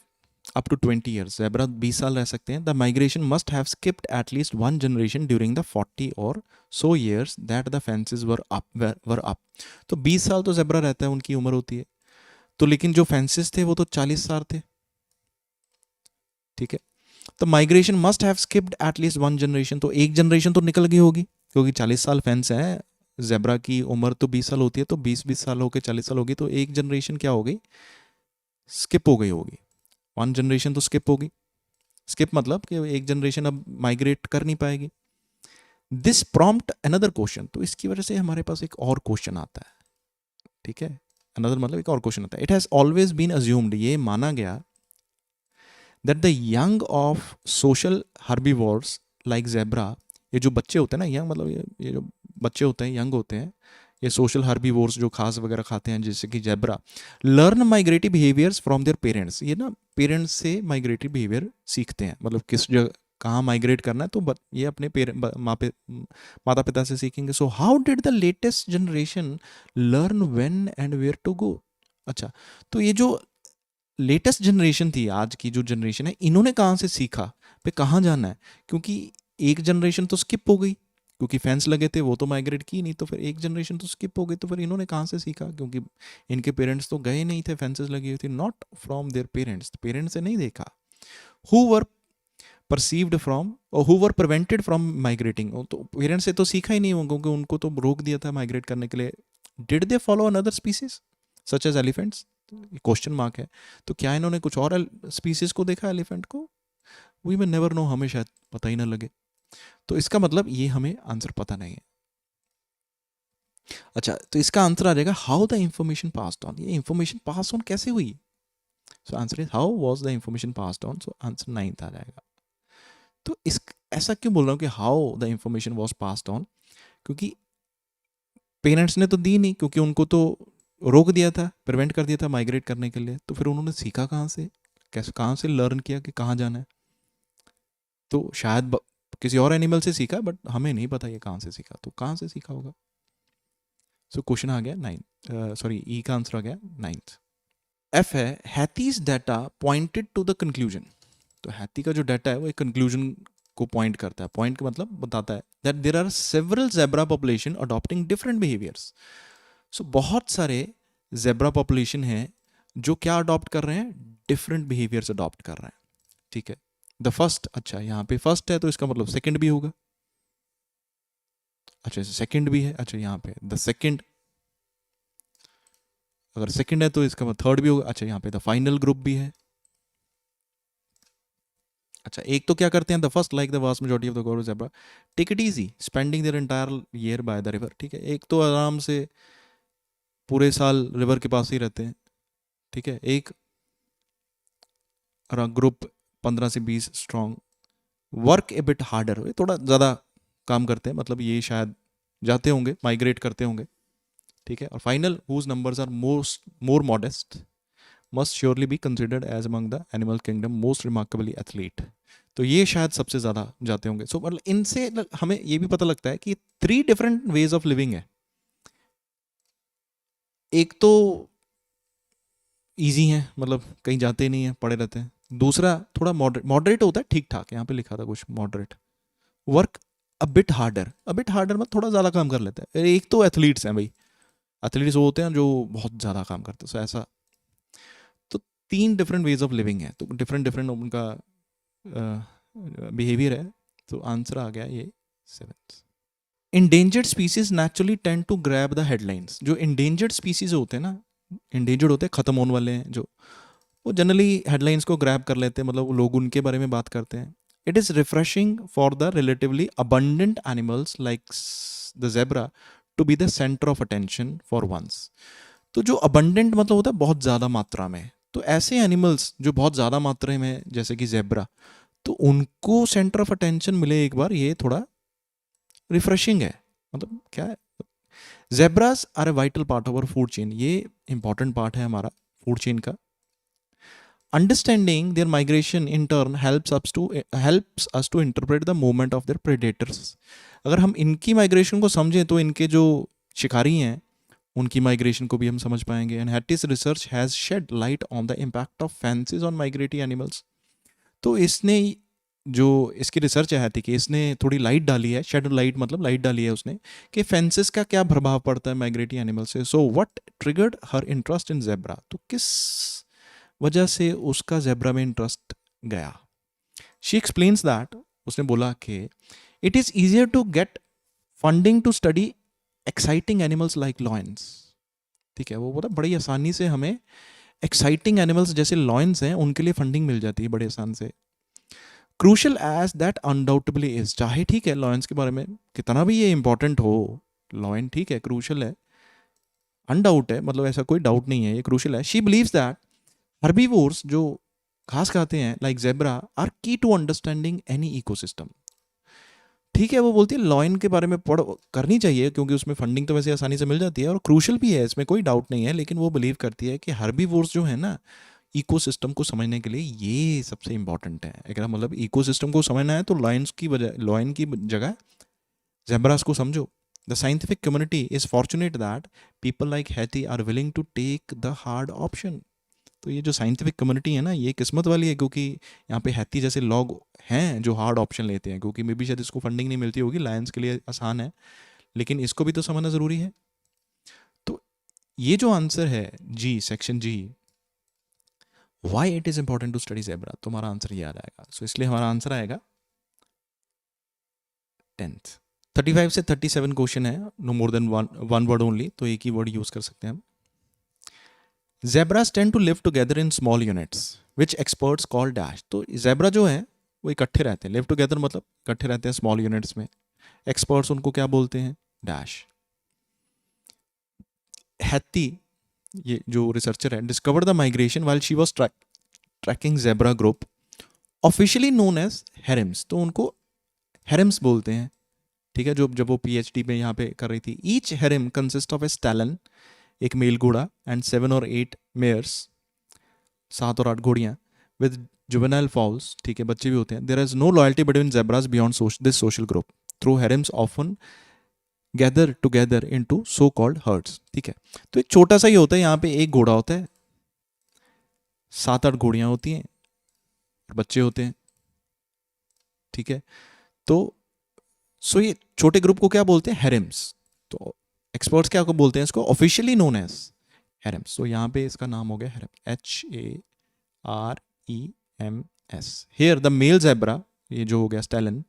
up to 20 years, zebra 20 साल रह सकते हैं, the migration must have skipped at least one generation during the 40 or so years that the fences were up. तो 20 साल तो जेब्रा रहता है, उनकी उम्र होती है, तो लेकिन जो फेंसेस थे वो तो 40 साल थे, ठीक है। तो migration must have skipped at least one generation, तो एक जनरेशन तो निकल गई होगी, क्योंकि 40 साल फेंस है, जेब्रा की उम्र तो 20 साल होती है, तो 20 साल होके 40 साल होगी, तो एक जनरेशन क्या हो गई, स्किप हो गई होगी। वन जनरेशन तो स्किप होगी, स्किप मतलब कि एक जनरेशन अब माइग्रेट कर नहीं पाएगी। दिस प्रॉम्प्ट अनदर क्वेश्चन, तो इसकी वजह से हमारे पास एक और क्वेश्चन आता है, ठीक है। अनदर मतलब एक और क्वेश्चन आता है। It has always been assumed, ये माना गया, that the young of social herbivores like zebra, ये जो बच्चे होते हैं ना, यंग मतलब ये जो बच्चे होते हैं, यंग होते हैं, ये सोशल हर्बीवोर्स जो घास वगैरह खाते हैं जैसे कि zebra, learn migratory behaviours from their parents. ये ना पेरेंट्स से माइग्रेटरी बिहेवियर सीखते हैं, मतलब किस जगह कहाँ माइग्रेट करना है, तो ये अपने माता पिता से सीखेंगे। So how did the latest generation learn when and where to go. अच्छा, तो ये जो लेटेस्ट जनरेशन थी, आज की जो जनरेशन है, इन्होंने कहाँ से सीखा पे कहाँ जाना है, क्योंकि एक जनरेशन तो स्किप हो गई, क्योंकि फैंस लगे थे, वो तो माइग्रेट की नहीं, तो फिर एक जनरेशन तो स्किप हो गई, तो फिर इन्होंने कहाँ से सीखा, क्योंकि इनके पेरेंट्स तो गए नहीं थे, फेंसेस लगी हुई थी, not from their parents, parents से नहीं देखा। हु वर परसीव्ड फ्रॉम और who were prevented from migrating, तो पेरेंट्स से तो सीखा ही नहीं होगा, क्योंकि उनको तो रोक दिया था माइग्रेट करने के लिए। Did they follow another species such as elephants, question mark है। तो क्या इन्होंने कुछ और स्पीसीज को देखा एलिफेंट को, वी में नेवर नो, हमें शायद पता ही ना लगे। तो इसका मतलब ये हमें आंसर पता नहीं है। अच्छा, तो इसका आंसर आ जाएगा how the information passed on. ये इंफॉर्मेशन पास ऑन कैसे हुई, सो answer is how was the information passed on, so answer 9th आ जाएगा। तो इस ऐसा क्यों बोल रहा हूँ कि how the information was passed on, क्योंकि पेरेंट्स ने तो दी नहीं, क्योंकि उनको तो रोक दिया था, प्रिवेंट कर दिया था माइग्रेट करने के लिए, तो फिर उन्होंने सीखा कहाँ से, कैसे कहाँ से लर्न किया कि कहाँ जाना है। तो शायद किसी और एनिमल से सीखा, बट हमें नहीं पता ये कहाँ से सीखा, तो कहाँ से सीखा होगा। सो क्वेश्चन आ गया 9, सॉरी ई का आंसर आ गया 9th। एफ है Hattie's data pointed to the conclusion. तो हैथी का जो डाटा है वो एक कंक्लूजन को पॉइंट करता है, पॉइंट का मतलब बताता है, that there are several zebra population adopting different behaviours. So बहुत सारे जेब्रा पॉपुलेशन हैं जो क्या अडॉप्ट कर रहे हैं, डिफरेंट बिहेवियर्स अडॉप्ट कर रहे हैं, ठीक है। द फर्स्ट, अच्छा यहाँ पे फर्स्ट है तो इसका मतलब सेकंड भी होगा, अच्छा सेकंड भी है, अच्छा यहाँ पे द सेकंड, अगर सेकंड है तो इसका मतलब थर्ड भी होगा, अच्छा यहाँ पे द फाइनल ग्रुप भी है। अच्छा एक तो क्या करते हैं, the first like the vast majority of the Gaurav zebra take it easy spending their entire year by the river, ठीक है। एक तो आराम से पूरे साल रिवर के पास ही रहते हैं, ठीक है। एक ग्रुप 15 से 20 स्ट्रॉन्ग, वर्क ए बिट हार्डर, थोड़ा ज़्यादा काम करते हैं, मतलब ये शायद जाते होंगे, माइग्रेट करते होंगे, ठीक है। और final whose numbers are more modest must surely be considered as among the animal kingdom most remarkably athlete, तो ये शायद सबसे ज़्यादा जाते होंगे। सो मतलब इनसे हमें ये भी पता लगता है कि 3 डिफरेंट वेज ऑफ लिविंग है। एक तो ईजी है, मतलब कहीं जाते नहीं हैं, पड़े रहते हैं। दूसरा थोड़ा मॉडरेट होता है, ठीक ठाक, यहाँ पे लिखा था कुछ moderate, work a bit harder मतलब थोड़ा ज़्यादा काम कर लेते हैं। एक तो एथलीट्स हैं भाई, एथलीट्स वो होते हैं जो बहुत ज़्यादा काम करते हैं, सो ऐसा। तो 3 डिफरेंट वेज ऑफ लिविंग है, तो डिफरेंट डिफरेंट उनका बिहेवियर है, तो आंसर आ गया ये 7th। Endangered species naturally tend to grab the headlines, जो इंडेंजर्ड स्पीसीज होते हैं ना, इंडेंजर्ड होते हैं, खत्म होने वाले हैं जो, वो जनरली हेडलाइंस को ग्रैब कर लेते हैं, मतलब वो लोग उनके बारे में बात करते हैं। It is refreshing for the relatively abundant animals like the zebra to be the centre of attention for once, तो जो अबंडेंट मतलब होता है बहुत ज़्यादा मात्रा में, तो ऐसे एनिमल्स जो बहुत ज़्यादा मात्रा में जैसे कि जेब्रा, तो उनको सेंटर ऑफ अटेंशन मिले एक बार, ये थोड़ा रिफ्रेशिंग है। मतलब क्या है, zebras are a vital part of our food chain, ये इंपॉर्टेंट पार्ट है हमारा फूड चेन का। Understanding their migration in turn helps us to interpret the movement of their predators. अगर हम इनकी माइग्रेशन को समझें तो इनके जो शिकारी हैं उनकी माइग्रेशन को भी हम समझ पाएंगे। And Hattie's research has shed light on the impact of fences on migratory animals, तो इसने जो इसकी रिसर्च है थी कि इसने थोड़ी लाइट डाली है, शेड लाइट मतलब लाइट डाली है उसने, कि फेंसेस का क्या प्रभाव पड़ता है माइग्रेटरी एनिमल से। So what triggered her interest in zebra, तो किस वजह से उसका जेब्रा में इंटरेस्ट गया। शी एक्सप्लेन्स दैट, उसने बोला कि it is easier to get funding to study exciting animals like lions, ठीक है। वो बोला बड़ी आसानी से हमें एक्साइटिंग एनिमल्स जैसे लॉयंस हैं उनके लिए फंडिंग मिल जाती है बड़े आसान से। Crucial as that undoubtedly is, चाहे ठीक है लॉयंस के बारे में कितना भी ये इंपॉर्टेंट हो, लॉयन ठीक है क्रूशल है, अनडाउट है, मतलब ऐसा कोई डाउट नहीं है, ये क्रूशल है। शी बिलीव्स दैट हर्बीवोर्स जो घास खाते हैं लाइक जेब्रा आर की टू अंडरस्टैंडिंग एनी इकोसिस्टम, ठीक है। वो बोलती है लॉयन के बारे में पढ़ करनी चाहिए क्योंकि उसमें फंडिंग तो वैसे आसानी से मिल जाती है और क्रूशल भी है, इसमें कोई डाउट नहीं है, लेकिन वो बिलीव करती है कि हर्बीवोर्स जो है ना, इकोसिस्टम को समझने के लिए ये सबसे इंपॉर्टेंट है। अगर मतलब इकोसिस्टम को समझना है तो लॉयन की जगह जेब्रास को समझो। The scientific community is fortunate that people like Hattie are willing to take the hard option, तो ये जो साइंटिफिक कम्युनिटी है ना, ये किस्मत वाली है क्योंकि यहाँ पे हैती जैसे लोग हैं जो हार्ड ऑप्शन लेते हैं, क्योंकि मे बी शायद इसको फंडिंग नहीं मिलती होगी, लायंस के लिए आसान है, लेकिन इसको भी तो समझना ज़रूरी है। तो ये जो आंसर है G, section G, why it is important to study zebra, तुम्हारा आंसर ये आ जाएगा। सो इसलिए हमारा आंसर आएगा 10th। 35 से 37 क्वेश्चन है, no more than one word only, तो एक ही वर्ड यूज़ कर सकते हैं हम। Zebras tend to live together in small units which experts call dash, तो जेब्रा जो है वो इकट्ठे रहते हैं, लिव टुगेदर मतलब इकट्ठे रहते हैं स्मॉल यूनिट्स में, एक्सपर्ट्स उनको क्या बोलते हैं, डैश। हैती, ये जो रिसर्चर है, discovered the migration while she was tracking zebra group officially known as harems, तो उनको हेरम्स बोलते हैं, ठीक है। जो जब वो पीएचडी में यहाँ पे कर रही थी, each harem consist of a stallion, एक मेल घोड़ा, एंड 7 और 8 मेयर्स, 7 और 8 घोड़ियाँ, विद जुवेनाइल फॉल्स, ठीक है, बच्चे भी होते हैं। There is no loyalty between zebras beyond this social group through harems often gather together into so called herds, ठीक है। तो एक छोटा सा ही होता है, यहाँ पे एक घोड़ा होता है, 7-8 घोड़ियाँ होती हैं, बच्चे होते हैं, ठीक है। तो सो ये छोटे ग्रुप को क्या बोलते हैं, हेरम्स। तो एक्सपर्ट्स क्या को बोलते हैं इसको, ऑफिशियली नोन एज हेरम्स। तो यहाँ पे इसका नाम हो गया harem, HAREMS। Here the male zebra, ये जो हो गया stallion,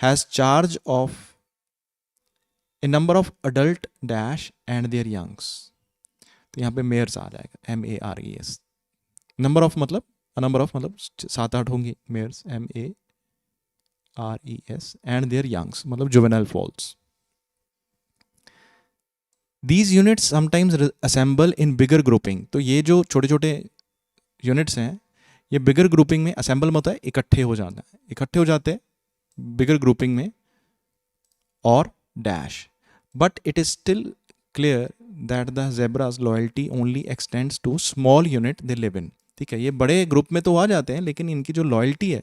has charge of a number of adult dash and their youngs. तो यहाँ पे मेयर्स आ जाएगा, MERES। नंबर ऑफ मतलब नंबर ऑफ मतलब 7-8 होंगी mares, MERES, and their youngs मतलब juvenile foals. These units sometimes assemble in bigger grouping. तो ये जो छोटे छोटे यूनिट्स हैं ये बिगर ग्रुपिंग में असेंबल होता है, इकट्ठे हो जाना है, इकट्ठे हो जाते हैं बिगर ग्रुपिंग में और dash. But it is still clear that the zebra's loyalty only extends to small unit they live in. ठीक है, ये बड़े ग्रुप में तो आ जाते हैं लेकिन इनकी जो लॉयल्टी है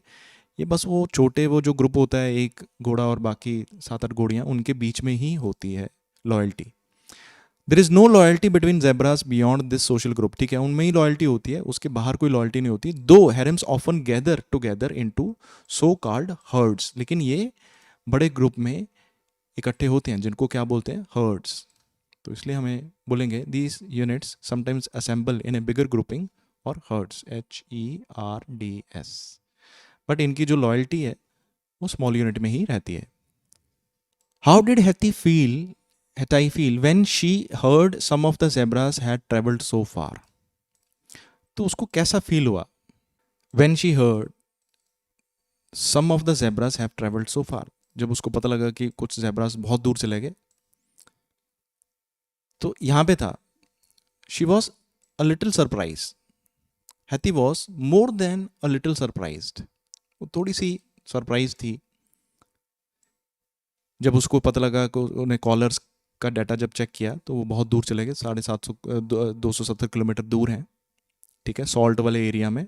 ये बस वो छोटे, वो जो ग्रुप होता है एक घोड़ा और बाकी 7-8 घोड़ियाँ, उनके बीच में ही होती है loyalty. There is no loyalty between zebras beyond this social group. ठीक है, उनमें ही लॉयल्टी होती है, उसके बाहर कोई लॉयल्टी नहीं होती। Though harems often gather together into so called herds. लेकिन ये बड़े ग्रुप में इकट्ठे होते हैं जिनको क्या बोलते हैं, हर्ड्स। तो इसलिए हमें बोलेंगे these units sometimes assemble in A bigger grouping और हर्ड्स, HERDS। बट इनकी जो लॉयल्टी है वो स्मॉल यूनिट में ही रहती है। How did Hettai feel when she heard some of the zebras had traveled so far? तो उसको कैसा फील हुआ when she heard some of the zebras have traveled so far? जब उसको पता लगा कि कुछ zebras बहुत दूर चले गए। तो यहाँ पे था she was a little surprised. Hetty was more than a little surprised. वो थोड़ी सी सरप्राइज थी जब उसको पता लगा कि उन्हें कॉलर्स का डाटा जब चेक किया तो वो बहुत दूर चले गए, 750 270 किलोमीटर दूर हैं। ठीक है, सॉल्ट वाले एरिया में।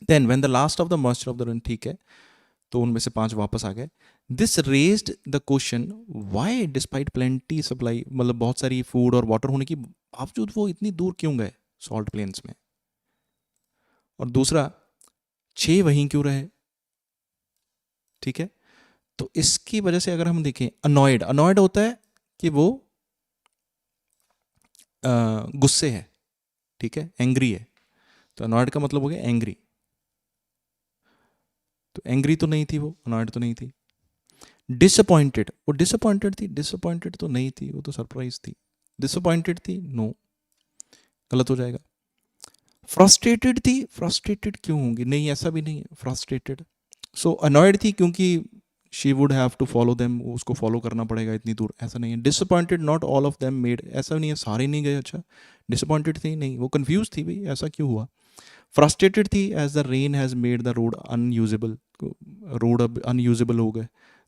Then when the last of the must of the run, ठीक है, तो उनमें से 5 वापस आ गए। This raised the question why despite plenty supply, मतलब बहुत सारी फूड और वाटर होने की बावजूद वो इतनी दूर क्यों गए सॉल्ट प्लेन्स में। और दूसरा, 6 वहीं क्यों रहे। ठीक है, तो इसकी वजह से अगर हम देखें, अनॉयड होता है कि वो गुस्से है। ठीक है, एंग्री है, तो अनॉयड का मतलब हो गया एंग्री। तो एंग्री तो नहीं थी वो, अनॉयड तो नहीं थी। डिसअपॉइंटेड, वो डिसअपॉइंटेड थी, डिसअपॉइंटेड तो नहीं थी, वो तो सरप्राइज थी। डिसअपॉइंटेड थी, नो, गलत हो जाएगा। फ्रस्ट्रेटेड थी, फ्रस्ट्रेटेड क्यों होंगी, नहीं ऐसा भी नहीं है, फ्रस्ट्रेटेड। सो अनॉयड थी क्योंकि she would have to follow them, उसको फॉलो करना पड़ेगा इतनी दूर, ऐसा नहीं है। Disappointed, not all of them made, ऐसा नहीं है सारे नहीं गए। अच्छा, डिसअपॉइंटेड थी नहीं, वो कंफ्यूज थी भाई ऐसा क्यों हुआ। फ्रस्ट्रेटेड थी as the rain has made the road unusable, road अब अनयूजेबल हो गए,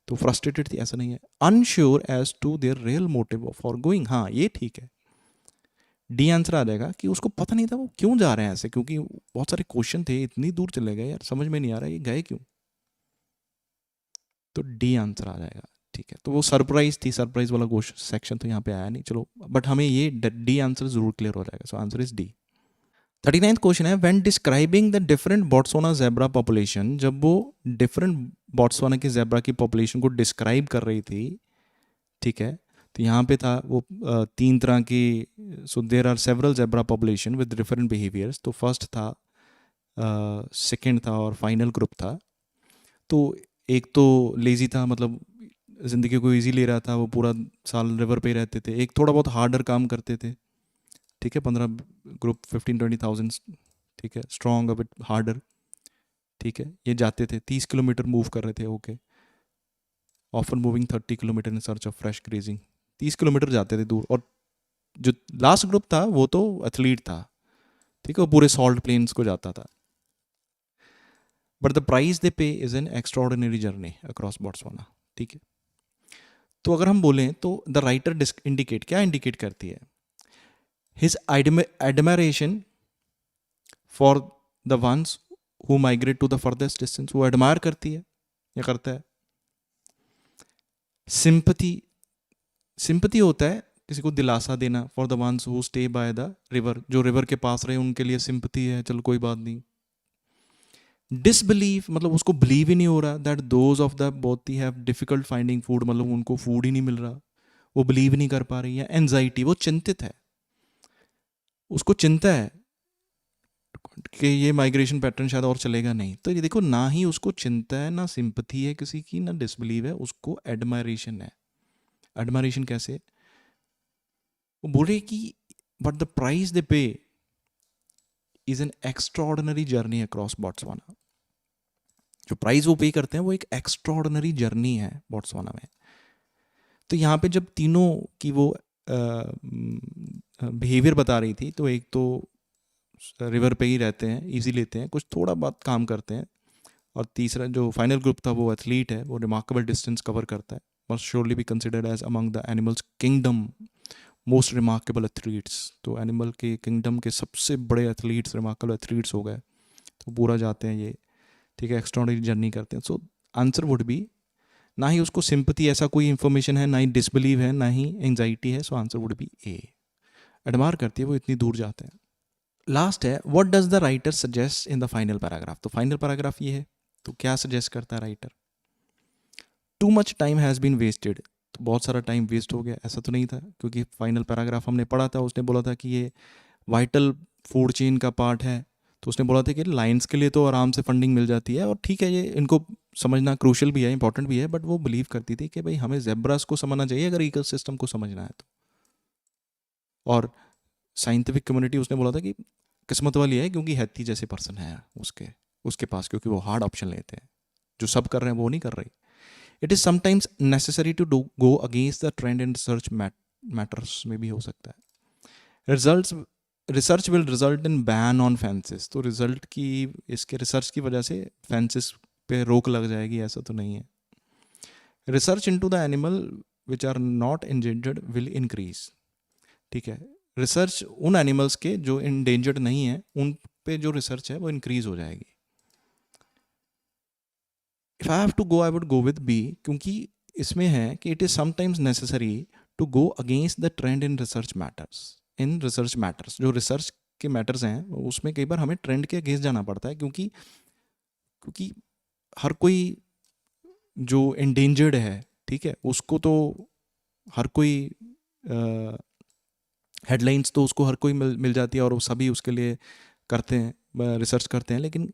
तो फ्रस्ट्रेटेड थी ऐसा नहीं है। Unsure as to their real motive for going, हाँ ये ठीक है, डी आंसर आ जाएगा कि उसको पता नहीं था वो क्यों जा रहे हैं ऐसे, क्योंकि बहुत सारे क्वेश्चन थे, इतनी दूर चले गए यार, समझ में नहीं आ रहा ये गए क्यों, तो डी आंसर आ जाएगा। ठीक है, तो वो सरप्राइज थी, सरप्राइज वाला क्वेश्चन सेक्शन तो यहाँ पे आया नहीं, चलो, बट हमें ये डी आंसर जरूर क्लियर हो जाएगा। So answer is D. 39th question है, when describing the different Botswana zebra population, जब वो डिफरेंट बोट्सवाना की जेब्रा की पॉपुलेशन को डिस्क्राइब कर रही थी। ठीक है, तो यहाँ पे था वो 3 तरह की, so there are several zebra population with different behaviours. तो फर्स्ट था, सेकंड था और फाइनल ग्रुप था। तो एक तो लेज़ी था, मतलब ज़िंदगी को इजी ले रहा था, वो पूरा साल रिवर पे रहते थे। एक थोड़ा बहुत हार्डर काम करते थे। ठीक है, 15 ग्रुप 15-20,000। ठीक है, स्ट्रॉन्ग अ बिट हार्डर। ठीक है, ये जाते थे 30 किलोमीटर मूव कर रहे थे। Okay, often moving 30 kilometre in search of fresh grazing, 30 kilometre जाते थे दूर। और जो लास्ट ग्रुप था वो तो एथलीट था। ठीक है, वो पूरे सॉल्ट प्लेन्स को जाता था। But the price they pay is an extraordinary journey across Botswana. ठीक है, तो अगर हम बोलें तो द राइटर इंडिकेट, क्या इंडिकेट करती है, his admiration for the ones who migrate to the furthest distance, वो एडमायर करती है या करता है। सिंपथी, सिंपथी होता है किसी को दिलासा देना, for the ones who stay bye the river, जो रिवर के पास रहे उनके लिए सिंपथी है, चलो कोई बात नहीं। डिसबिलीव, मतलब उसको बिलीव ही नहीं हो रहा that those of the Boteti have difficult finding food, मतलब उनको फूड ही नहीं मिल रहा, वो बिलीव नहीं कर पा रही है। एंजाइटी, वो चिंतित है, उसको चिंता है कि ये माइग्रेशन पैटर्न शायद और चलेगा नहीं, तो ये देखो, ना ही उसको चिंता है, ना सिंपथी है किसी की, ना डिसबिलीव है, उसको एडमायरेशन है। एडमायरेशन कैसे? वो बोल रहे कि but the price they pay is N extraordinary journey across Botswana. जो प्राइस वो पे करते हैं वो एक एक्स्ट्राऑर्डिनरी जर्नी है बोट्सवाना में। तो यहाँ पे जब तीनों की वो बिहेवियर बता रही थी, तो एक तो रिवर पे ही रहते हैं, इजी लेते हैं, कुछ थोड़ा बहुत काम करते हैं, और तीसरा जो फाइनल ग्रुप था वो एथलीट है, वो रिमार्केबल डिस्टेंस कवर करता है, must surely be considered as among the animals kingdom most remarkable athletes. तो एनिमल के किंगडम के सबसे बड़े एथलीट्स, रिमार्केबल एथलीट्स हो गए, तो पूरा जाते हैं ये, ठीक है, एक्स्ट्राऑर्डिनरी जर्नी करते हैं। सो आंसर वुड बी, ना ही उसको सिंपथी ऐसा कोई इन्फॉर्मेशन है, ना ही डिसबिलीव है, ना ही एंजाइटी है, so answer would be A. Admire करती है, वो इतनी दूर जाते हैं। लास्ट है, what does the writer suggest in the final paragraph. तो फाइनल पैराग्राफ ये है, तो क्या सजेस्ट करता है writer? Too much time has been wasted. तो बहुत सारा टाइम वेस्ट हो गया, ऐसा तो नहीं था, क्योंकि फाइनल पैराग्राफ हमने पढ़ा था, उसने बोला था कि ये वाइटल फूड चेन का पार्ट है। तो उसने बोला था कि लाइन्स के लिए तो आराम से फंडिंग मिल जाती है, और ठीक है, ये इनको समझना क्रूशल भी है, इंपॉर्टेंट भी है, बट वो बिलीव करती थी कि भाई हमें जेब्रास को समझना चाहिए अगर इकोसिस्टम को समझना है तो। और साइंटिफिक कम्युनिटी, उसने बोला था कि किस्मत वाली है क्योंकि हैती जैसे पर्सन है उसके उसके पास, क्योंकि वो हार्ड ऑप्शन लेते हैं, जो सब कर रहे हैं वो नहीं कर रही। It is sometimes necessary to do go against the trend in research matters में भी हो सकता है। Research will result in ban on fences. तो रिजल्ट की, इसके रिसर्च की वजह से फेंसेस पे रोक लग जाएगी, ऐसा तो नहीं है। Research into the animal which are not endangered will increase. ठीक है, रिसर्च उन एनिमल्स के जो इंडेंजर्ड नहीं है उन पे जो रिसर्च है वो इंक्रीज हो जाएगी। If I have to go, I would go with B, क्योंकि इसमें है कि it is sometimes necessary to go against the trend in research matters. In research matters, जो रिसर्च के मैटर्स हैं उसमें कई बार हमें ट्रेंड के अगेंस्ट जाना पड़ता है, क्योंकि क्योंकि हर कोई जो इंडेंजर्ड है, ठीक है, उसको तो हर कोई हेडलाइंस तो उसको हर कोई मिल जाती है, और वो सभी उसके लिए करते हैं, रिसर्च करते हैं, लेकिन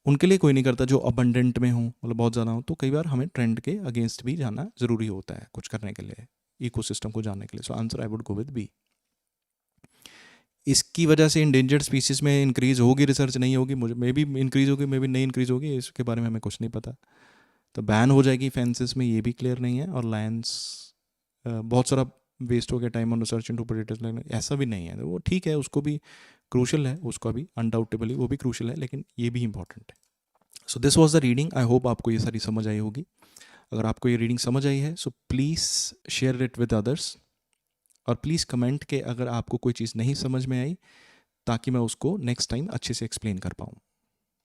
उनके लिए कोई नहीं करता जो अबंडेंट में हो, मतलब बहुत ज़्यादा हो। तो कई बार हमें ट्रेंड के अगेंस्ट भी जाना ज़रूरी होता है कुछ करने के लिए, इकोसिस्टम को जानने के लिए। So answer I would go with B. इसकी वजह से इंडेंजर्ड स्पीसीज में इंक्रीज होगी रिसर्च, नहीं होगी, मुझे मे बी इंक्रीज होगी, मे बी नहीं इंक्रीज होगी, इसके बारे में हमें कुछ नहीं पता। तो बैन हो जाएगी फेंसेस में, ये भी क्लियर नहीं है। और लायंस, बहुत सारा वेस्ट हो गया time on research into predators, ऐसा भी नहीं है। तो वो ठीक है, उसको भी क्रूशल है, उसका भी अनडाउटेबली वो भी क्रूशल है, लेकिन ये भी इंपॉर्टेंट है। So this was the reading. I hope आपको ये सारी समझ आई होगी। अगर आपको ये रीडिंग समझ आई है, so please share it with others, और प्लीज़ कमेंट के अगर आपको कोई चीज़ नहीं समझ में आई, ताकि मैं उसको नेक्स्ट टाइम अच्छे से एक्सप्लेन कर पाऊँ।